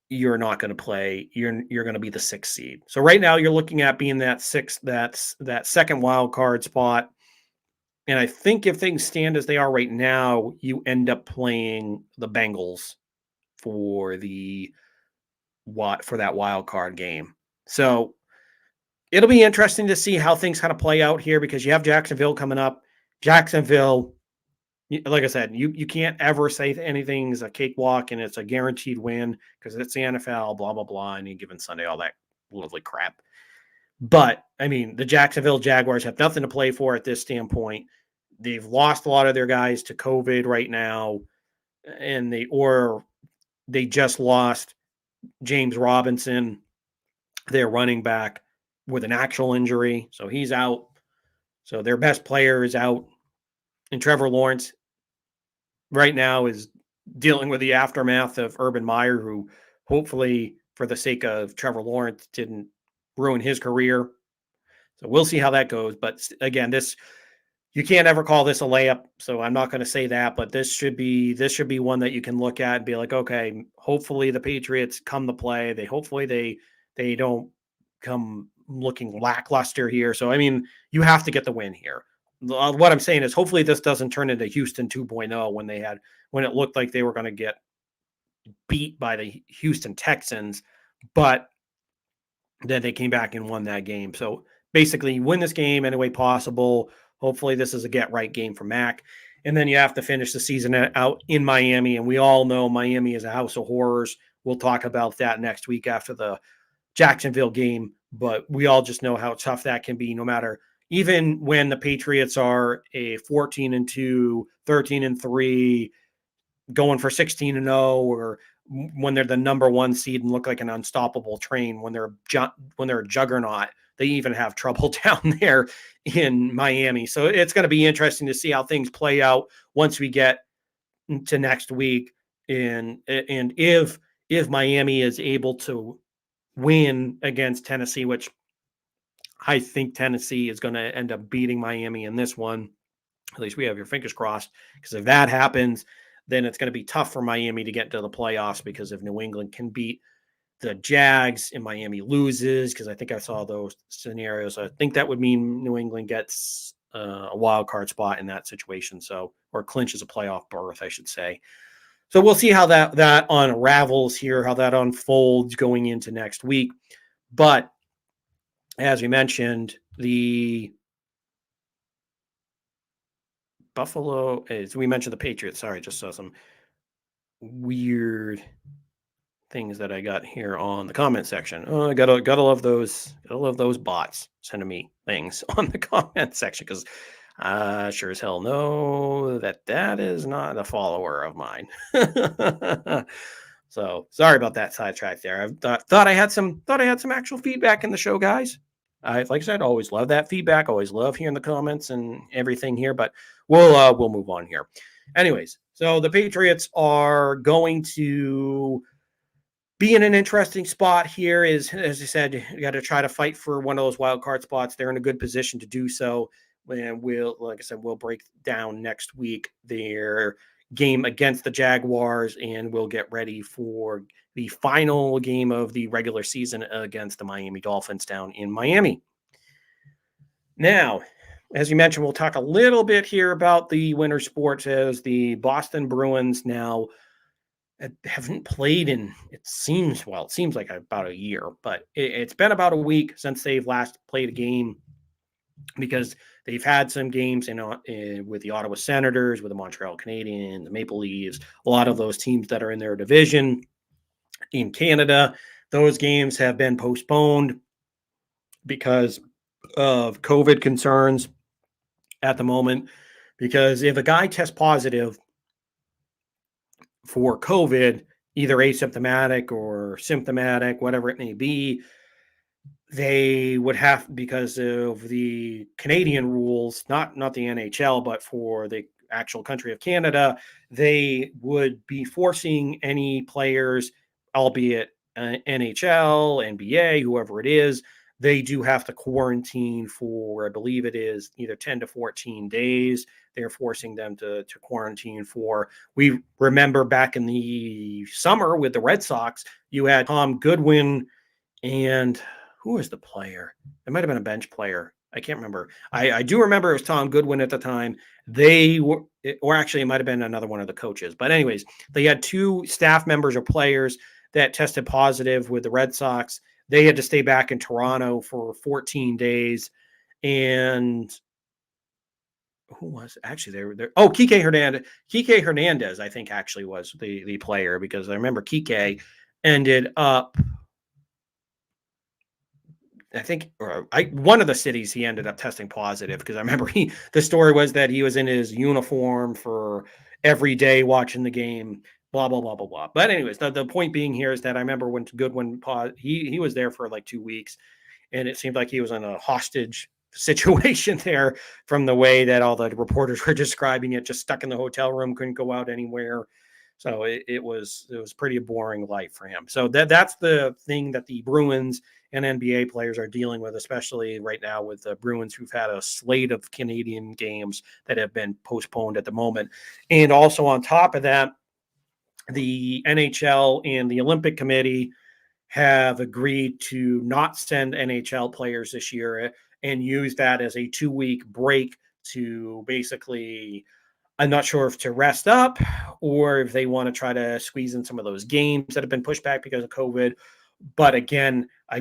you're not going to play. You're going to be the 6th seed. So right now you're looking at being that 6th, that second wild card spot. And I think if things stand as they are right now, you end up playing the Bengals for that wild card game. So it'll be interesting to see how things kind of play out here, because you have Jacksonville coming up. Jacksonville, like I said, you can't ever say anything's a cakewalk and it's a guaranteed win, because it's the NFL, blah, blah, blah, any given Sunday, all that lovely crap. But, I mean, the Jacksonville Jaguars have nothing to play for at this standpoint. They've lost a lot of their guys to COVID right now, and they just lost James Robinson, their running back, with an actual injury. So he's out. So their best player is out. And Trevor Lawrence right now is dealing with the aftermath of Urban Meyer, who hopefully, for the sake of Trevor Lawrence, didn't ruin his career. So we'll see how that goes. But again, you can't ever call this a layup, so I'm not going to say that, but this should be one that you can look at and be like, okay, hopefully the Patriots come to play. They don't come looking lackluster here. So I mean, you have to get the win here. What I'm saying is, hopefully this doesn't turn into Houston 2.0 when it looked like they were going to get beat by the Houston Texans, but then they came back and won that game. So basically, you win this game any way possible. Hopefully, this is a get right game for Mac. And then you have to finish the season out in Miami. And we all know Miami is a house of horrors. We'll talk about that next week after the Jacksonville game. But we all just know how tough that can be, no matter, even when the Patriots are a 14-2, 13-3, going for 16-0, or when they're the number one seed and look like an unstoppable train, when they're a juggernaut, they even have trouble down there in Miami. So it's going to be interesting to see how things play out once we get to next week, and if Miami is able to win against Tennessee, which I think Tennessee is going to end up beating Miami in this one. At least we have your fingers crossed, because if that happens, then it's going to be tough for Miami to get to the playoffs, because if New England can beat the Jags and Miami loses, because I think I saw those scenarios, I think that would mean New England gets a wild card spot in that situation. So, or clinches a playoff berth, I should say. So we'll see how that unravels here, how that unfolds going into next week. But as we mentioned, the Buffalo, as we mentioned, the Patriots. Sorry, just saw some weird things that I got here on the comment section. Oh, I gotta love those. Gotta love those bots sending me things on the comment section, because sure as hell know that is not a follower of mine. So sorry about that sidetrack there. I thought I had some actual feedback in the show, guys. Like I said, always love that feedback. Always love hearing the comments and everything here. But we'll move on here. Anyways, so the Patriots are going to be in an interesting spot here. As I said, you got to try to fight for one of those wild card spots. They're in a good position to do so. And like I said, we'll break down next week their game against the Jaguars, and we'll get ready for the final game of the regular season against the Miami Dolphins down in Miami. Now, as you mentioned, we'll talk a little bit here about the winter sports, as the Boston Bruins now haven't played in, it seems like about a year, but it's been about a week since they've last played a game, because they've had some games with the Ottawa Senators, with the Montreal Canadiens, the Maple Leafs, a lot of those teams that are in their division in Canada. Those games have been postponed because of COVID concerns at the moment, because if a guy tests positive for COVID, either asymptomatic or symptomatic, whatever it may be, they would have, because of the Canadian rules, not the NHL, but for the actual country of Canada, they would be forcing any players, albeit NHL, NBA, whoever it is, they do have to quarantine for, I believe it is either 10 to 14 days. They're forcing them to quarantine for. We remember back in the summer with the Red Sox, you had Tom Goodwin and who was the player? It might have been a bench player. I can't remember. I do remember it was Tom Goodwin at the time. They were, or actually it might have been another one of the coaches. But anyways, they had two staff members or players that tested positive with the Red Sox. They had to stay back in Toronto for 14 days. And who was actually there? Oh, Kike Hernandez. Kike Hernandez, I think, actually was the player, because I remember Kike ended up, I think, or one of the cities he ended up testing positive, because I remember the story was that he was in his uniform for every day watching the game, blah, blah, blah, blah, blah. But anyways, the point being here is that I remember when Goodwin, he was there for like 2 weeks, and it seemed like he was in a hostage situation there, from the way that all the reporters were describing it, just stuck in the hotel room, couldn't go out anywhere. So it was pretty boring life for him. So that's the thing that the Bruins and NBA players are dealing with, especially right now with the Bruins, who've had a slate of Canadian games that have been postponed at the moment. And also on top of that, the NHL and the Olympic Committee have agreed to not send NHL players this year and use that as a 2-week break to basically, I'm not sure if to rest up or if they want to try to squeeze in some of those games that have been pushed back because of COVID. But again, I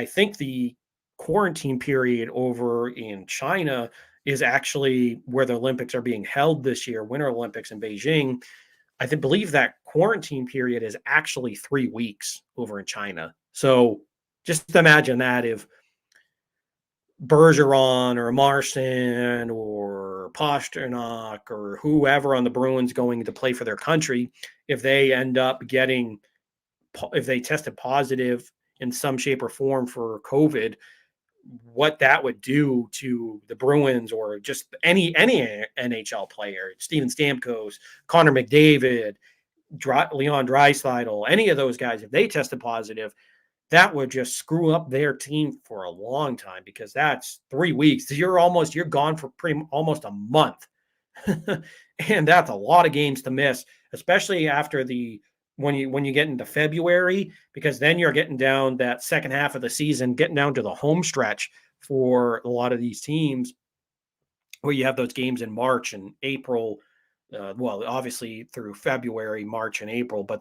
think the quarantine period over in China is actually where the Olympics are being held this year, Winter Olympics in Beijing. Believe that quarantine period is actually 3 weeks over in China. So just imagine that if Bergeron or Marson or Pasternak or whoever on the Bruins going to play for their country, if they end up if they tested positive in some shape or form for COVID, what that would do to the Bruins or just any NHL player, Steven Stamkos, Connor McDavid, Leon Draisaitl, any of those guys, if they tested positive, that would just screw up their team for a long time because that's 3 weeks. You're gone for almost a month. And that's a lot of games to miss, especially after when you get into February, because then you're getting down that second half of the season, getting down to the home stretch for a lot of these teams where you have those games in March and April. Well, obviously through February, March, and April, but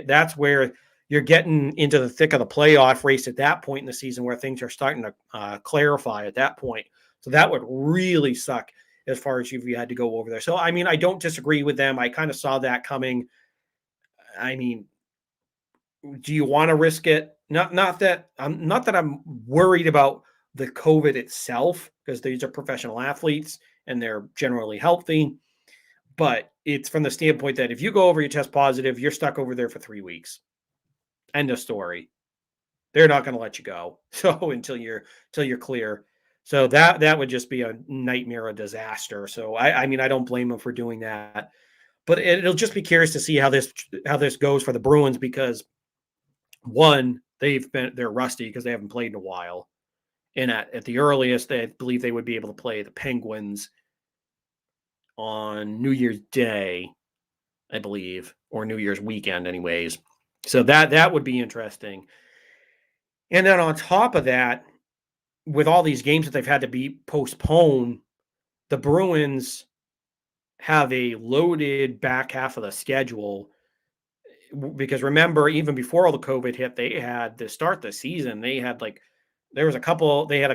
that's where you're getting into the thick of the playoff race at that point in the season where things are starting to clarify at that point. So that would really suck as far as if you had to go over there. So, I mean, I don't disagree with them. I kind of saw that coming. I mean, do you want to risk it? Not that I'm worried about the COVID itself, because these are professional athletes and they're generally healthy. But it's from the standpoint that if you go over, you test positive, you're stuck over there for 3 weeks. End of story. They're not going to let you go. So until you're clear. So that would just be a nightmare, a disaster. So I mean, I don't blame them for doing that. But it'll just be curious to see how this goes for the Bruins, because one, they're rusty because they haven't played in a while. And at the earliest, I believe they would be able to play the Penguins on New Year's Day, I believe, or New Year's weekend anyways. So that would be interesting. And then on top of that, with all these games that they've had to be postponed, the Bruins have a loaded back half of the schedule. Because remember, even before all the COVID hit, they had to start the season. They had they had a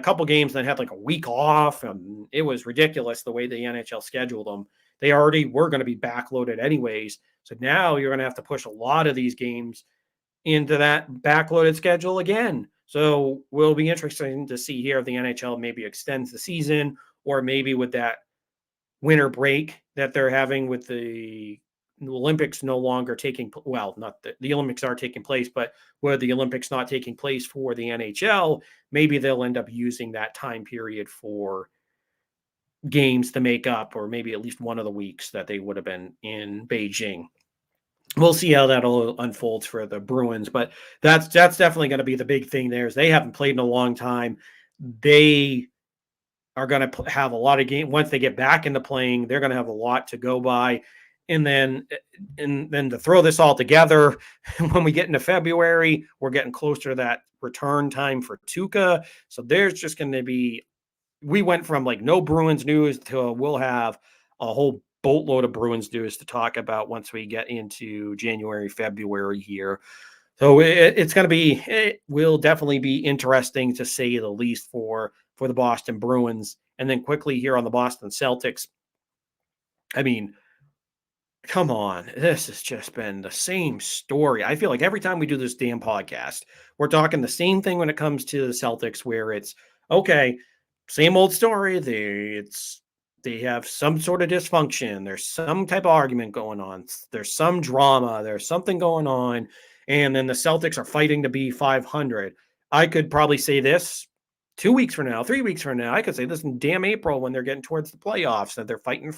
couple games that had like a week off. And it was ridiculous the way the NHL scheduled them. They already were going to be backloaded anyways. So now you're going to have to push a lot of these games into that backloaded schedule again. So will be interesting to see here if the NHL maybe extends the season, or maybe with that winter break that they're having with the Olympics no longer not the Olympics are taking place, but where the Olympics not taking place for the NHL, maybe they'll end up using that time period for games to make up, or maybe at least one of the weeks that they would have been in Beijing. We'll see how that all unfolds for the Bruins, but that's definitely going to be the big thing there. Is they haven't played in a long time. They are going to have a lot of games once they get back into playing. They're going to have a lot to go by, and then to throw this all together, when we get into February, we're getting closer to that return time for Tuukka. So there's just going to be. We went from like no Bruins news to we'll have a whole boatload of Bruins news to talk about once we get into January, February here. So it will definitely be interesting to say the least for the Boston Bruins. And then quickly here on the Boston Celtics. I mean, come on, this has just been the same story. I feel like every time we do this damn podcast, we're talking the same thing when it comes to the Celtics, where it's okay, same old story. They have some sort of dysfunction. There's some type of argument going on. There's some drama. There's something going on. And then the Celtics are fighting to be 500. I could probably say this 2 weeks from now, 3 weeks from now. I could say this in damn April when they're getting towards the playoffs, that they're fighting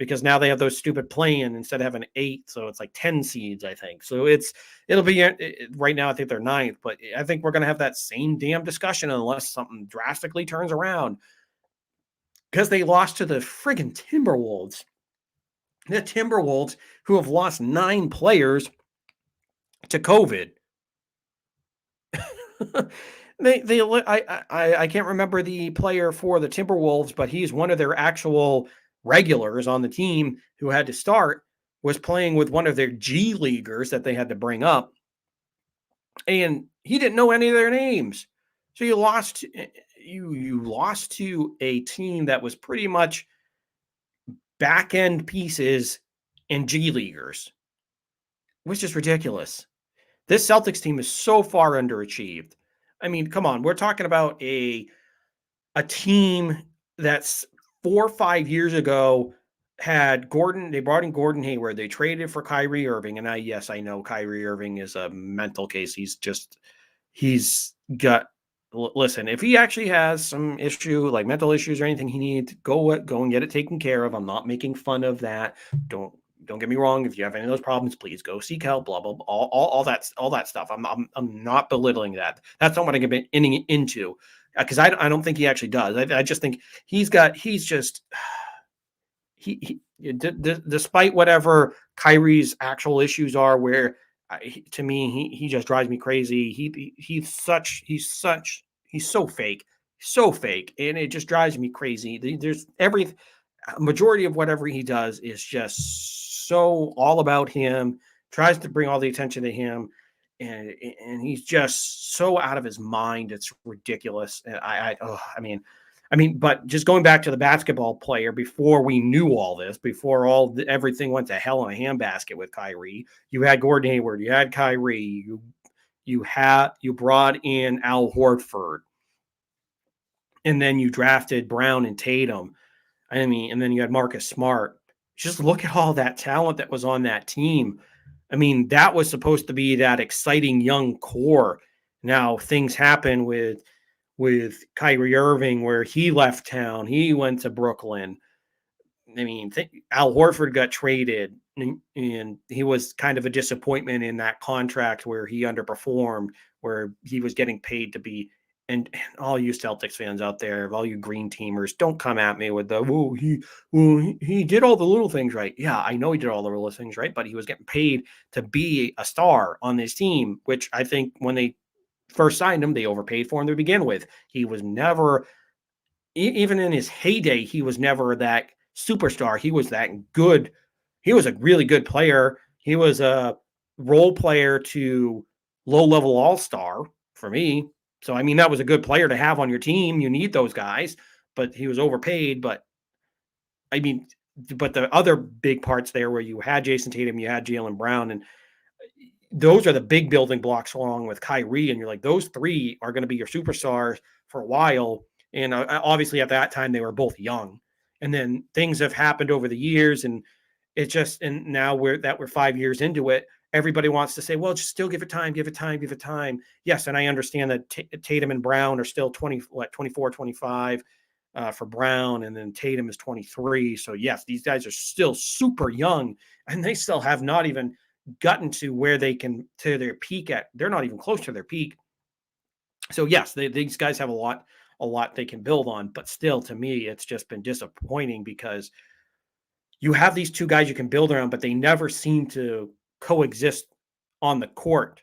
because now they have those stupid play-in instead of having 8, so it's like 10 seeds, I think. So it'll be right now. I think they're 9th, but I think we're going to have that same damn discussion unless something drastically turns around, because they lost to the friggin' Timberwolves. The Timberwolves, who have lost 9 players to COVID. I can't remember the player for the Timberwolves, but he's one of their actual regulars on the team who had to start, was playing with one of their G leaguers that they had to bring up, and he didn't know any of their names. So you lost to a team that was pretty much back end pieces and G leaguers, which is ridiculous. This Celtics team is so far underachieved. I mean, come on, we're talking about a team that's 4 or 5 years ago had Gordon. They brought in Gordon Hayward. They traded for Kyrie Irving, and I know Kyrie Irving is a mental case. He's got. Listen, if he actually has some issue, like mental issues or anything, he needs to go and get it taken care of. I'm not making fun of that. Don't get me wrong. If you have any of those problems, please go seek help. Blah blah blah. All that stuff. I'm not belittling that. That's not what I'm getting into, because I don't think he actually does. I just think despite whatever Kyrie's actual issues are, where to me he just drives me crazy. He's so fake, and it just drives me crazy. There's every majority of whatever he does is just so all about him. Tries to bring all the attention to him, and he's just so out of his mind. It's ridiculous. And but just going back to the basketball player, before we knew all this, before everything went to hell in a handbasket with Kyrie, you had Gordon Hayward, you had Kyrie, you brought in Al Horford, and then you drafted Brown and Tatum. And then you had Marcus Smart. Just look at all that talent that was on that team. I mean, that was supposed to be that exciting young core. Now things happen with Kyrie Irving, where he left town. He went to Brooklyn. I mean, Al Horford got traded, and he was kind of a disappointment in that contract where he underperformed, where he was getting paid to be. And all you Celtics fans out there, all you green teamers, don't come at me with he did all the little things right. Yeah, I know he did all the little things right, but he was getting paid to be a star on this team, which I think when they first signed him, they overpaid for him to begin with. He was never, even in his heyday, he was never that superstar. He was that good. He was a really good player. He was a role player to low-level all-star for me. So, I mean, that was a good player to have on your team. You need those guys, but he was overpaid. But the other big parts there, where you had Jason Tatum, you had Jaylen Brown, and those are the big building blocks along with Kyrie. And you're like, those three are going to be your superstars for a while. And obviously at that time they were both young. And then things have happened over the years, and now we're 5 years into it. Everybody wants to say, well, just still give it time. Yes, and I understand that Tatum and Brown are still 24, 25 for Brown, and then Tatum is 23. So yes, these guys are still super young, and they still have not even gotten to where they can to their peak at. They're not even close to their peak. So yes, these guys have a lot they can build on, but still, to me, it's just been disappointing, because you have these two guys you can build around, but they never seem to coexist on the court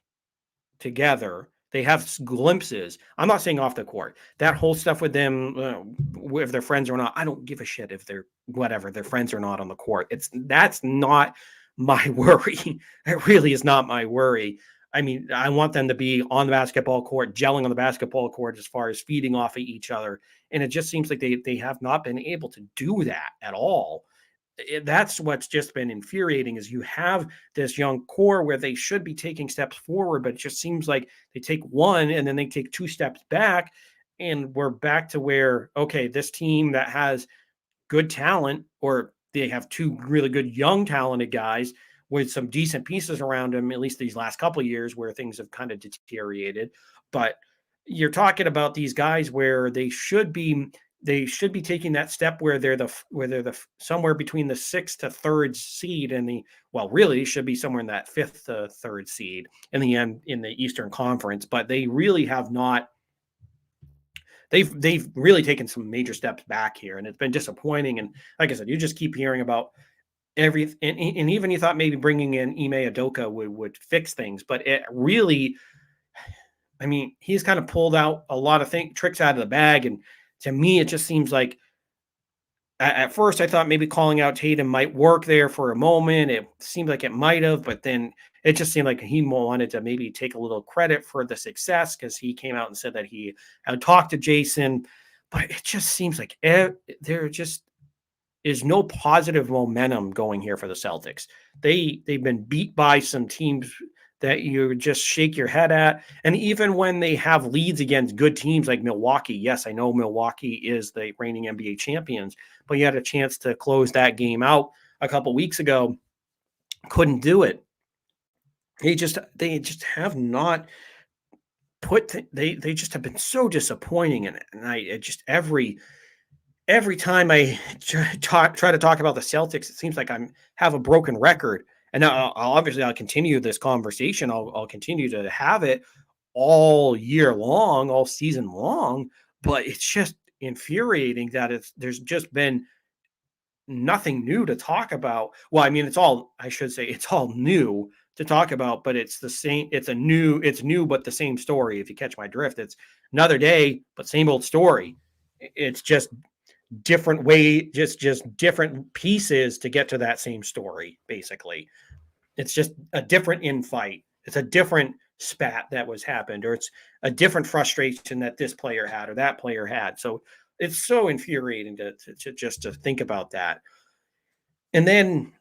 together. They have glimpses. I'm not saying off the court. That whole stuff with them, if they're friends or not, I don't give a shit if they're their friends or not on the court. That's not my worry. It really is not my worry. I mean, I want them to be on the basketball court, gelling on the basketball court as far as feeding off of each other. And it just seems like they have not been able to do that at all. That's what's just been infuriating, is you have this young core where they should be taking steps forward, but it just seems like they take one and then they take 2 steps back, and we're back to where, okay, this team that has good talent, or they have 2 really good young talented guys with some decent pieces around them, at least these last couple of years where things have kind of deteriorated. But you're talking about these guys where they should be they should be taking that step where they're the somewhere between the sixth to third seed and really should be somewhere in that fifth to third seed in the end in the Eastern Conference, but they really have not. They've really taken some major steps back here, and it's been disappointing. And like I said, you just keep hearing about and even you thought maybe bringing in Ime Udoka would fix things, but it really, I mean, he's kind of pulled out a lot of tricks out of the bag, and to me, it just seems like at first I thought maybe calling out Tatum might work there for a moment. It seemed like it might have, but then it just seemed like he wanted to maybe take a little credit for the success because he came out and said that he had talked to Jason. But it just seems like there just is no positive momentum going here for the Celtics. They've been beat by some teams that you just shake your head at. And even when they have leads against good teams like Milwaukee, yes, I know Milwaukee is the reigning NBA champions, but you had a chance to close that game out a couple weeks ago, couldn't do it. They just have not they just have been so disappointing, and I just every time I try to talk about the Celtics, it seems like I'm have a broken record. And I'll continue this conversation. I'll continue to have it all year long, all season long. But it's just infuriating that there's just been nothing new to talk about. Well, I mean, I should say it's all new to talk about, but it's the same. It's new, but the same story. If you catch my drift, it's another day, but same old story. It's just different way, just different pieces to get to that same story. Basically, it's just a different infight. It's a different spat that was happened, or it's a different frustration that this player had or that player had. So it's so infuriating to just to think about that. And then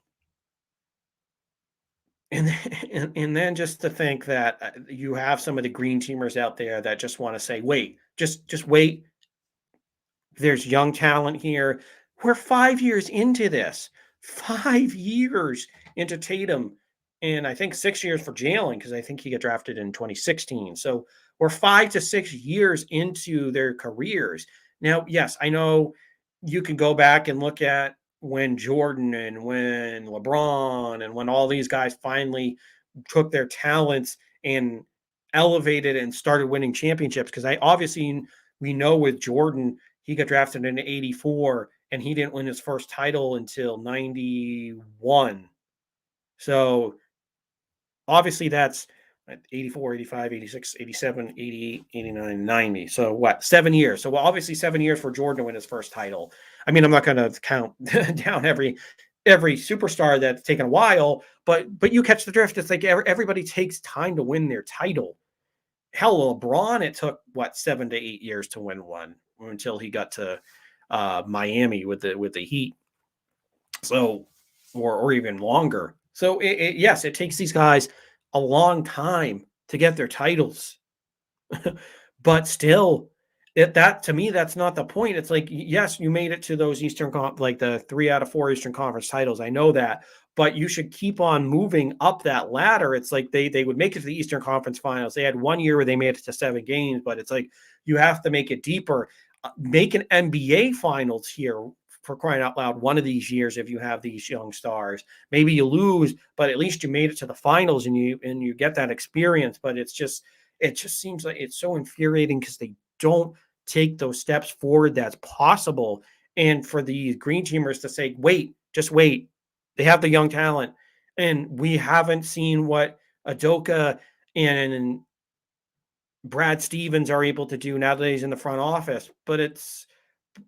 and then just to think that you have some of the green teamers out there that just want to say, wait, just wait. There's young talent here. We're 5 years into this. 5 years into Tatum, and I think 6 years for Jalen because I think he got drafted in 2016. So we're 5 to 6 years into their careers. Now, yes, I know you can go back and look at when Jordan and when LeBron and when all these guys finally took their talents and elevated and started winning championships. Because we know with Jordan, he got drafted in 84 and he didn't win his first title until 91. So obviously that's 84, 85, 86, 87, 88, 89, 90. So what? 7 years. So obviously 7 years for Jordan to win his first title. I mean, I'm not going to count down every superstar that's taken a while, but you catch the drift. It's like everybody takes time to win their title. Hell, LeBron, it took 7 to 8 years to win one until he got to Miami with the Heat. So, or even longer. So yes, it takes these guys a long time to get their titles, but still, that to me, that's not the point. It's like, yes, you made it to those like the 3 out of 4 Eastern Conference titles. I know that, but you should keep on moving up that ladder. It's like they would make it to the Eastern Conference Finals. They had 1 year where they made it to 7 games, but it's like you have to make it deeper. Make an NBA Finals here for crying out loud one of these years if you have these young stars. Maybe you lose, but at least you made it to the finals and you get that experience. But it just seems like it's so infuriating because they don't take those steps forward that's possible. And for the green teamers to say, wait, just wait. They have the young talent. And we haven't seen what Udoka and Brad Stevens are able to do now that he's in the front office.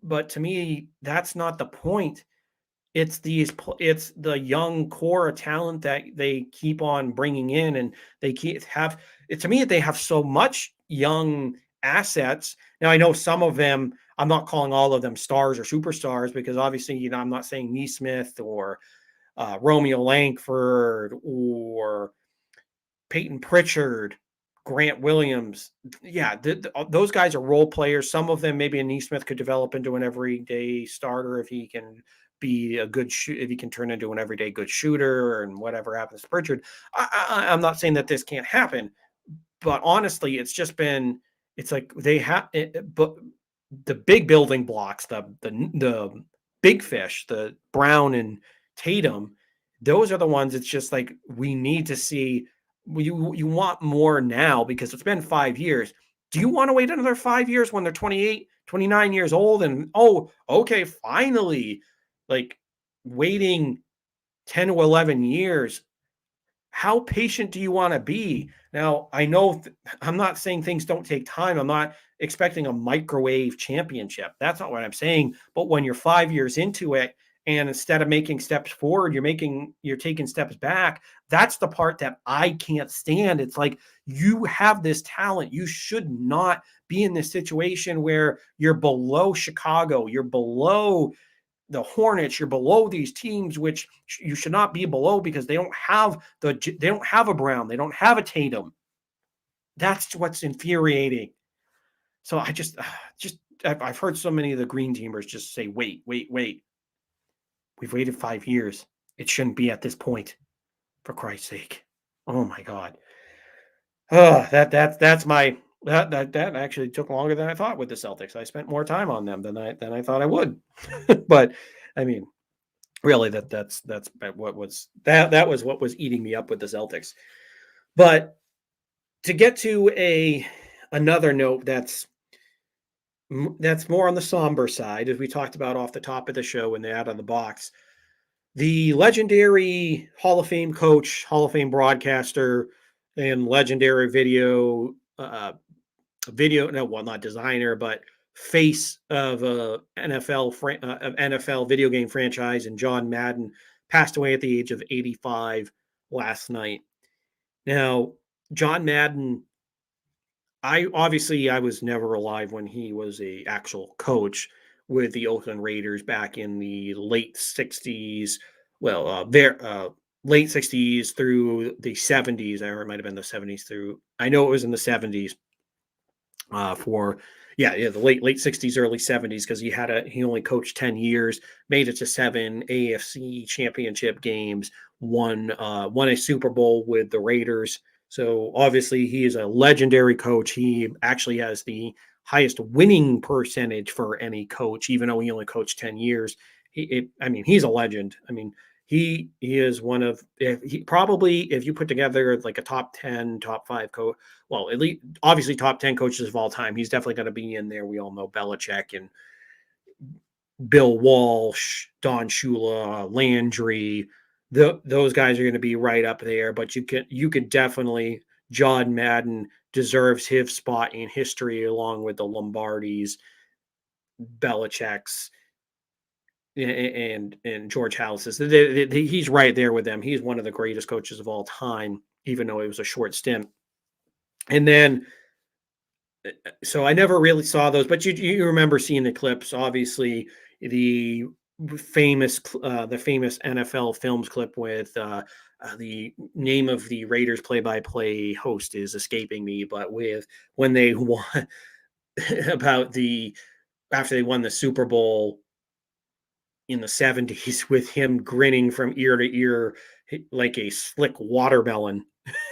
But to me, that's not the point. It's the young core of talent that they keep on bringing in, and they keep have it. To me, they have so much young assets. Now, I know some of them. I'm not calling all of them stars or superstars because obviously, I'm not saying Neesmith or Romeo Langford or Peyton Pritchard, Grant Williams. Yeah, those guys are role players. Some of them, maybe a Neesmith could develop into an everyday starter if he can be a good if he can turn into an everyday good shooter and whatever happens to Pritchard. I'm not saying that this can't happen, but honestly, it's like they have it, but the big building blocks, the big fish, the Brown and Tatum, those are the ones it's just like we need to see. You want more now because it's been 5 years. Do you want to wait another 5 years when they're 28, 29 years old? And oh, okay, finally, like waiting 10 to 11 years. How patient do you want to be? Now, I know I'm not saying things don't take time. I'm not expecting a microwave championship. That's not what I'm saying. But when you're 5 years into it, and instead of making steps forward, you're taking steps back. That's the part that I can't stand. It's like you have this talent. You should not be in this situation where you're below Chicago, you're below the Hornets, you're below these teams, which you should not be below because they don't have a Brown, they don't have a Tatum. That's what's infuriating. So I've heard so many of the green teamers just say, wait. We've waited 5 years. It shouldn't be at this point, for Christ's sake. Oh my God. Oh, that's my that actually took longer than I thought with the Celtics. I spent more time on them than I thought I would. But I mean, really that's what was that was what was eating me up with the Celtics. But to get to another note that's more on the somber side, as we talked about off the top of the show and the out of the box, the legendary Hall of Fame coach, Hall of Fame broadcaster, and legendary not designer, but face of NFL video game franchise, and John Madden passed away at the age of 85 last night. Now, John Madden, I was never alive when he was a actual coach with the Oakland Raiders back in the late 60s. Well, late 60s through the 70s, or it might have been the 70s through. I know it was in the 70s the late 60s, early 70s, because he only coached 10 years, made it to 7 AFC championship games, won a Super Bowl with the Raiders. So obviously he is a legendary coach. He actually has the highest winning percentage for any coach, even though he only coached 10 years. He's a legend. I mean, he is one of, if you put together like a top 10, top 5 coach, well, at least obviously top 10 coaches of all time, he's definitely going to be in there. We all know Belichick and Bill Walsh, Don Shula, Landry. Those guys are going to be right up there. But you could definitely, John Madden deserves his spot in history along with the Lombardis, Belichick's, and George House's. He's right there with them. He's one of the greatest coaches of all time, even though it was a short stint. And then, so I never really saw those, but you remember seeing the clips. Obviously, the famous NFL Films clip with the name of the Raiders play-by-play host is escaping me, but with when they won after they won the Super Bowl in the 70s, with him grinning from ear to ear like a slick watermelon.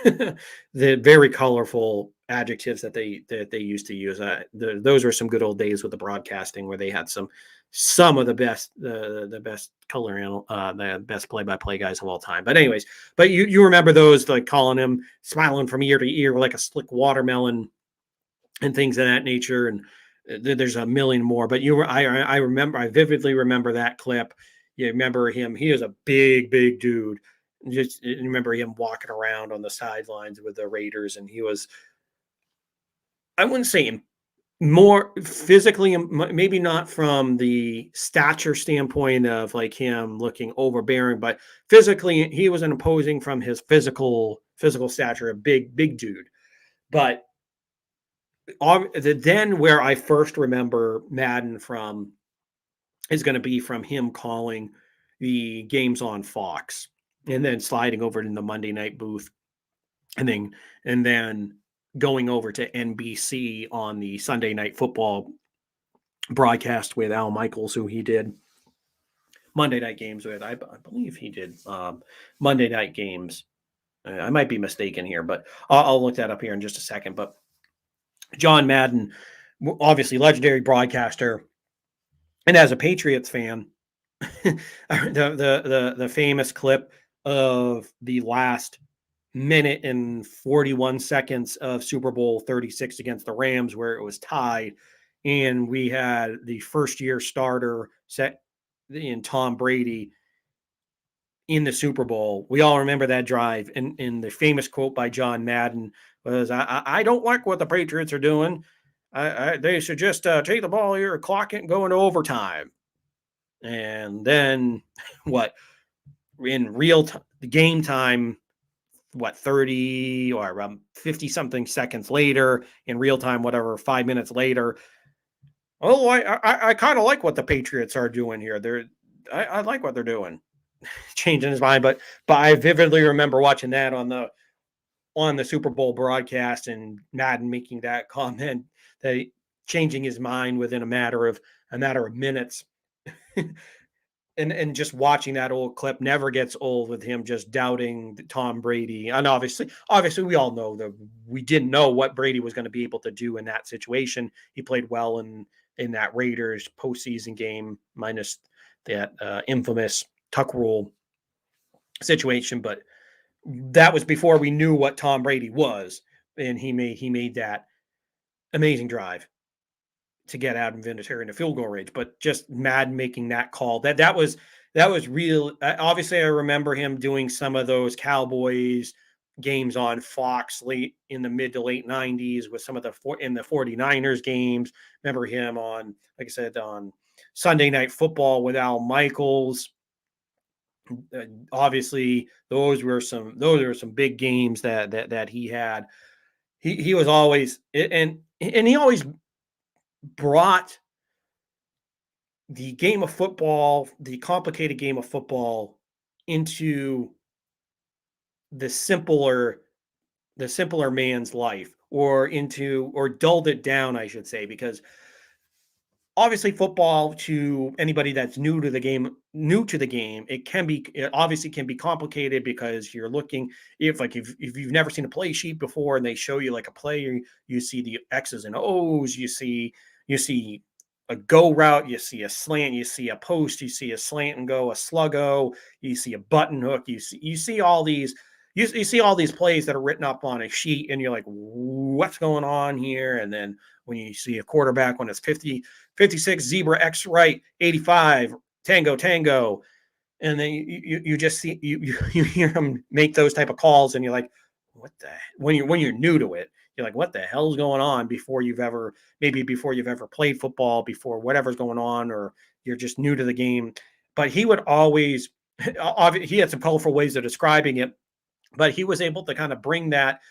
The very colorful adjectives that they used to use. Those were some good old days with the broadcasting where they had some of the best coloring, the best play-by-play guys of all time. But anyways, you remember those, like calling him smiling from ear to ear like a slick watermelon and things of that nature. And there's a million more, but I vividly remember that clip. You remember him? He was a big dude. Just remember him walking around on the sidelines with the Raiders, and he was, I wouldn't say more physically, maybe not from the stature standpoint of like him looking overbearing, but physically he was imposing from his physical stature, a big dude. But then where I first remember Madden from is going to be from him calling the games on Fox and then sliding over in the Monday night booth and then going over to NBC on the Sunday Night Football broadcast with Al Michaels, who he did Monday night games with. I believe he did Monday night games. I might be mistaken here, but I'll look that up here in just a second. But John Madden obviously legendary broadcaster. And as a Patriots fan, the famous clip of the last minute and 41 seconds of Super Bowl 36 against the Rams, where it was tied, and we had the first year starter set in Tom Brady in the Super Bowl. We all remember that drive, and the famous quote by John Madden was, I don't like what the Patriots are doing. They should just take the ball here, clock it, and go into overtime." And then what, in real time, game time, what, 30 or around 50 something seconds later, in real time, whatever, 5 minutes later, oh, I kind of like what the Patriots are doing here. I like what they're doing. Changing his mind, but I vividly remember watching that on the Super Bowl broadcast, and Madden making that comment, that changing his mind within a matter of minutes. And just watching that old clip never gets old, with him just doubting Tom Brady. And obviously we all know that we didn't know what Brady was going to be able to do in that situation. He played well in that Raiders postseason game, minus that infamous tuck rule situation, but that was before we knew what Tom Brady was, and he made that amazing drive to get Adam Vinatieri in the field goal range. But just Madden making that call, that was real. Obviously, I remember him doing some of those Cowboys games on Fox late in the mid to late 90s, with some of the 49ers games. Remember him on, like I said, on Sunday Night Football with Al Michaels. Obviously, those were some big games that he had. He was always, and he always brought the game of football, the complicated game of football, into the simpler man's life, or dulled it down, I should say, because obviously football, to anybody that's new to the game, it obviously can be complicated, because you're looking, if you've never seen a play sheet before and they show you like a play, you see the X's and O's, you see a go route, you see a slant, you see a post, you see a slant and go, a sluggo, you see a button hook, you see all these, you see all these plays that are written up on a sheet, and you're like, what's going on here? And then when you see a quarterback, when it's 56 zebra X right, 85 tango, and then you just see, you hear them make those type of calls, and you're like, what the, when you're new to it, you're like, what the hell's going on, before you've ever played football, before whatever's going on, or you're just new to the game. But he would always, he had some colorful ways of describing it, but he was able to kind of bring that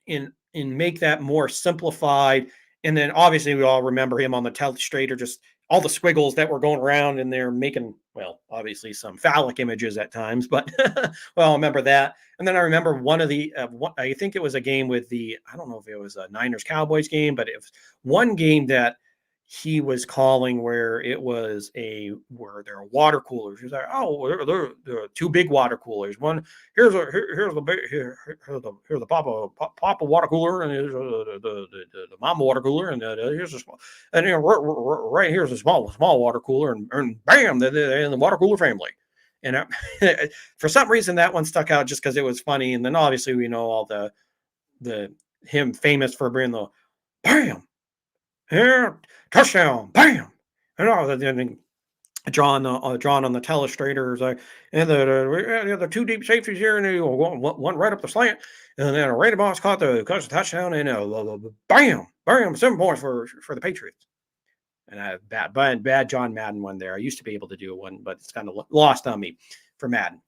in make that more simplified. And then obviously we all remember him on the telestrator, just all the squiggles that were going around, and they're making, well, obviously some phallic images at times, but well, I remember that. And then I remember one of the, I think it was a game with I don't know if it was a Niners Cowboys game, but it was one game that he was calling, where where there are water coolers. He's like, oh, there are two big water coolers. One, here's the papa water cooler, and here's the mama water cooler, and here's a small, and right here's a small water cooler, and bam, they're in the water cooler family. And for some reason that one stuck out, just because it was funny. And then obviously we know all the him famous for bringing the bam, here, touchdown, bam, and then drawn on the telestrators, and the two deep safeties here, and one right up the slant, and then Randy Moss caught the touchdown, and bam, 7 points for the Patriots. And bad John Madden one there. I used to be able to do one, but it's kind of lost on me for Madden.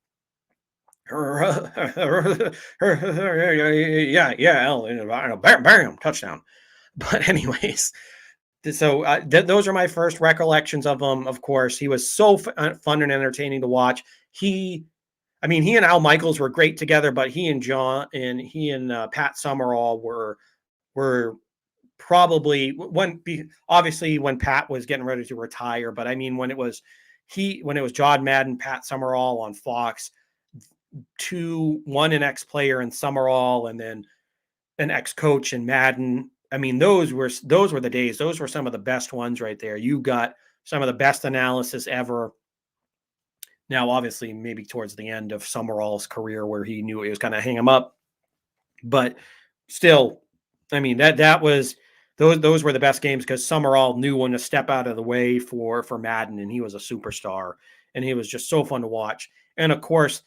Bam, touchdown. But anyways, so those are my first recollections of him. Of course, he was so fun and entertaining to watch. He and Al Michaels were great together, but he and Pat Summerall were probably obviously when Pat was getting ready to retire. But when it was John Madden, Pat Summerall on Fox, one an ex-player in Summerall, and then an ex-coach in Madden. I mean, those were the days. Those were some of the best ones right there. You got some of the best analysis ever. Now, obviously, maybe towards the end of Summerall's career, where he knew it was going to hang him up, but still, I mean that was those were the best games because Summerall knew when to step out of the way for Madden, and he was a superstar, and he was just so fun to watch. And of course,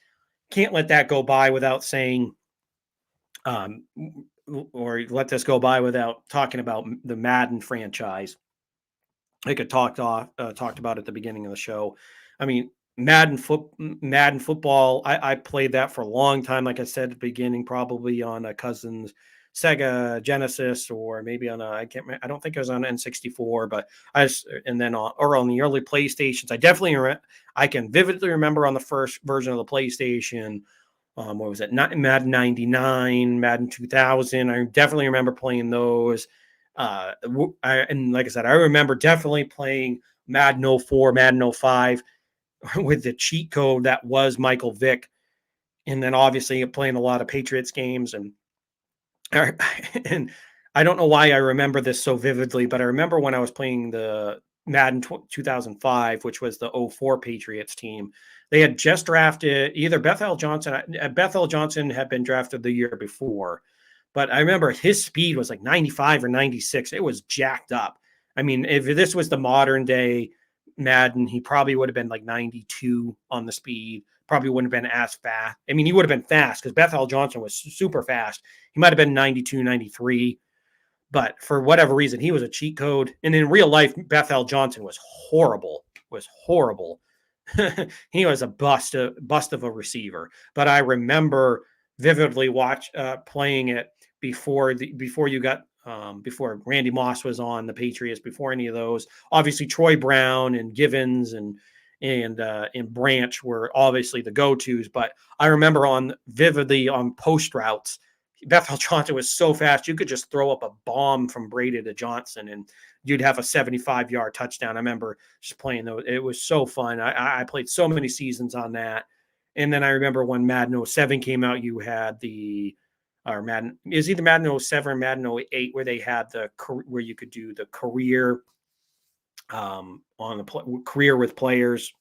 can't let that go by without saying, um, or let this go by without talking about the Madden franchise. I could talked about at the beginning of the show. I mean, Madden football. I played that for a long time. Like I said at the beginning, probably on a cousin's Sega Genesis, or maybe on a I don't think it was on N64, but and then on the early PlayStations. I can vividly remember on the first version of the PlayStation. What was it? Not Madden 99, Madden 2000. I definitely remember playing those. And like I said, I remember definitely playing Madden 04, Madden 05 with the cheat code that was Michael Vick. And then obviously playing a lot of Patriots games. And I don't know why I remember this so vividly, but I remember when I was playing the Madden 2005, which was the 04 Patriots team. They had just drafted either Bethel Johnson. Bethel Johnson had been drafted the year before, but I remember his speed was like 95 or 96. It was jacked up. I mean, if this was the modern day Madden, he probably would have been like 92 on the speed. Probably wouldn't have been as fast. I mean, he would have been fast because Bethel Johnson was super fast. He might have been 92, 93, but for whatever reason, he was a cheat code. And in real life, Bethel Johnson was horrible. He was a bust of a receiver. But I remember vividly playing it before before Randy Moss was on the Patriots, before any of those. Obviously, Troy Brown and Givens and Branch were obviously the go-tos, but I remember vividly on post routes, Bethel Johnson was so fast you could just throw up a bomb from Brady to Johnson and you'd have a 75-yard touchdown. I remember just playing those. It was so fun. I played so many seasons on that. And then I remember when Madden 07 came out, you had Madden is either Madden 07 or Madden 08 where they had where you could do the career on the career with players,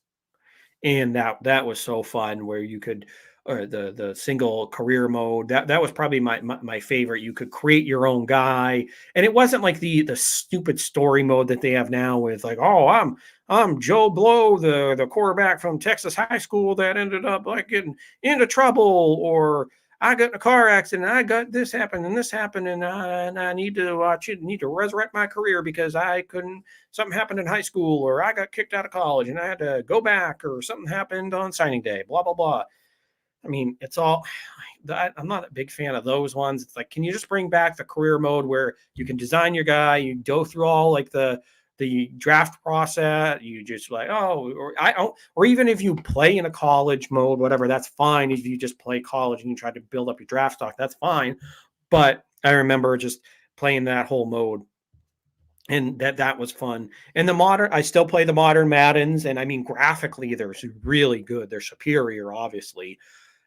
and that was so fun where you could, or the single career mode, that was probably my favorite. You could create your own guy, and it wasn't like the stupid story mode that they have now with like, oh, I'm Joe Blow, the quarterback from Texas high school that ended up like getting into trouble, or I got in a car accident. I got this happened and this happened, and I need to resurrect my career because I couldn't. Something happened in high school, or I got kicked out of college and I had to go back, or something happened on signing day. Blah blah blah. I mean, it's all. I'm not a big fan of those ones. It's like, can you just bring back the career mode where you can design your guy, you go through all like the draft process, you just like, oh, or even if you play in a college mode, whatever, that's fine. If you just play college and you try to build up your draft stock, that's fine. But I remember just playing that whole mode, and that was fun. And I still play the modern Maddens, and I mean, graphically, they're really good. They're superior, obviously.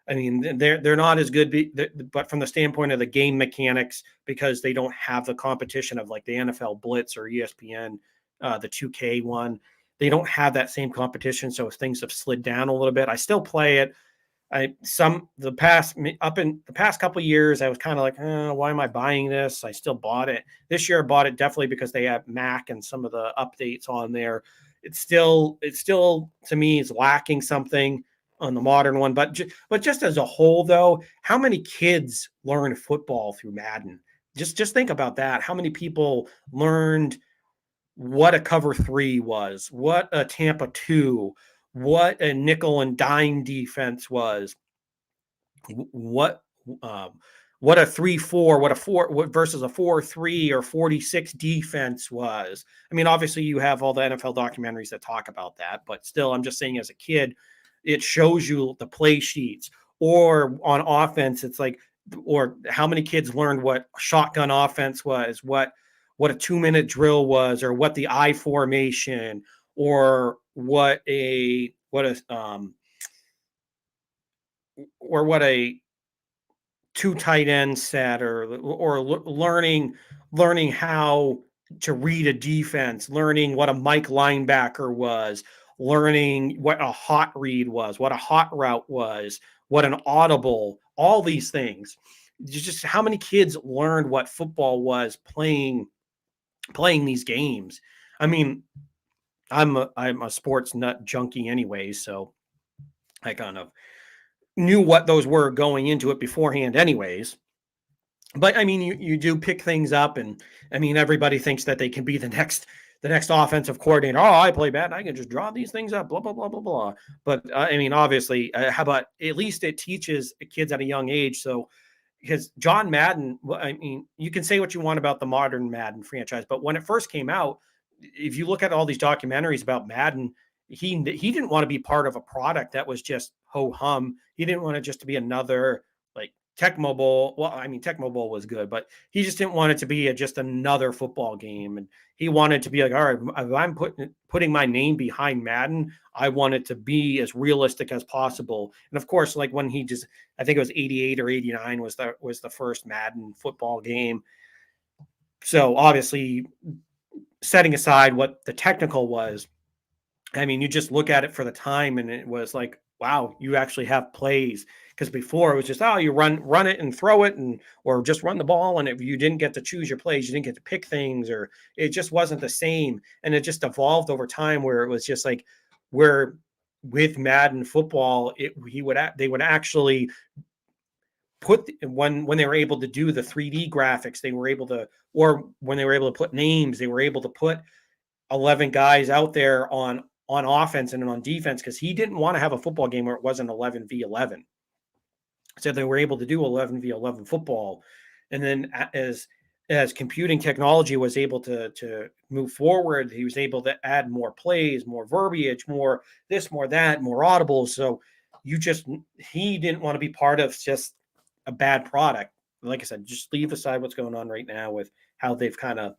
I mean, they're not as good, but from the standpoint of the game mechanics, because they don't have the competition of like the NFL Blitz or ESPN, the 2K one, they don't have that same competition. So things have slid down a little bit. I still play it. The past couple of years, I was kind of like, why am I buying this? I still bought it this year. I bought it definitely because they have Mac and some of the updates on there. It's still to me is lacking something on the modern one, but just as a whole, though, how many kids learn football through Madden? Just think about that. How many people learned what a cover three was, what a Tampa two, what a nickel and dime defense was, what um, what a 3-4, what versus a 4-3 or 46 defense was. I mean, obviously you have all the NFL documentaries that talk about that, but still, I'm just saying as a kid, it shows you the play sheets. Or on offense, it's like, or how many kids learned what shotgun offense was, what a 2-minute drill was, or what the I formation, or what a two tight end set, or learning how to read a defense, learning what a Mike linebacker was, learning what a hot read was, what a hot route was, what an audible, all these things. Just how many kids learned what football was playing these games. I mean, I'm a sports nut junkie anyway, so I kind of knew what those were going into it beforehand anyways. But I mean, you do pick things up, and I mean, everybody thinks that they can be the next offensive coordinator. Oh, I play bad, I can just draw these things up, blah blah blah blah blah. But I mean, obviously, how about at least it teaches kids at a young age. So because John Madden, I mean, you can say what you want about the modern Madden franchise, but when it first came out, if you look at all these documentaries about Madden, he didn't want to be part of a product that was just ho hum. He didn't want it just to be another like Tecmo Bowl. Well, I mean, Tecmo Bowl was good, but he just didn't want it to be just another football game. And he wanted to be like, all right, if I'm putting my name behind Madden, I want it to be as realistic as possible. And of course, like when I think it was 88 or 89 was the first Madden football game. So obviously, setting aside what the technical was, I mean, you just look at it for the time, and it was like, wow, you actually have plays. Because before it was just, oh, you run it and throw it, or just run the ball, and if you didn't get to choose your plays, you didn't get to pick things, or it just wasn't the same. And it just evolved over time, where it was just like, where with Madden football, they would actually when they were able to do the 3D graphics, they were able to, or when they were able to put names, they were able to put 11 guys out there on offense and on defense, because he didn't want to have a football game where it wasn't 11v11. So they were able to do 11v11 football. And then as computing technology was able to move forward, he was able to add more plays, more verbiage, more this, more that, more audibles. So he didn't want to be part of just a bad product. Like I said, just leave aside what's going on right now with how they've kind of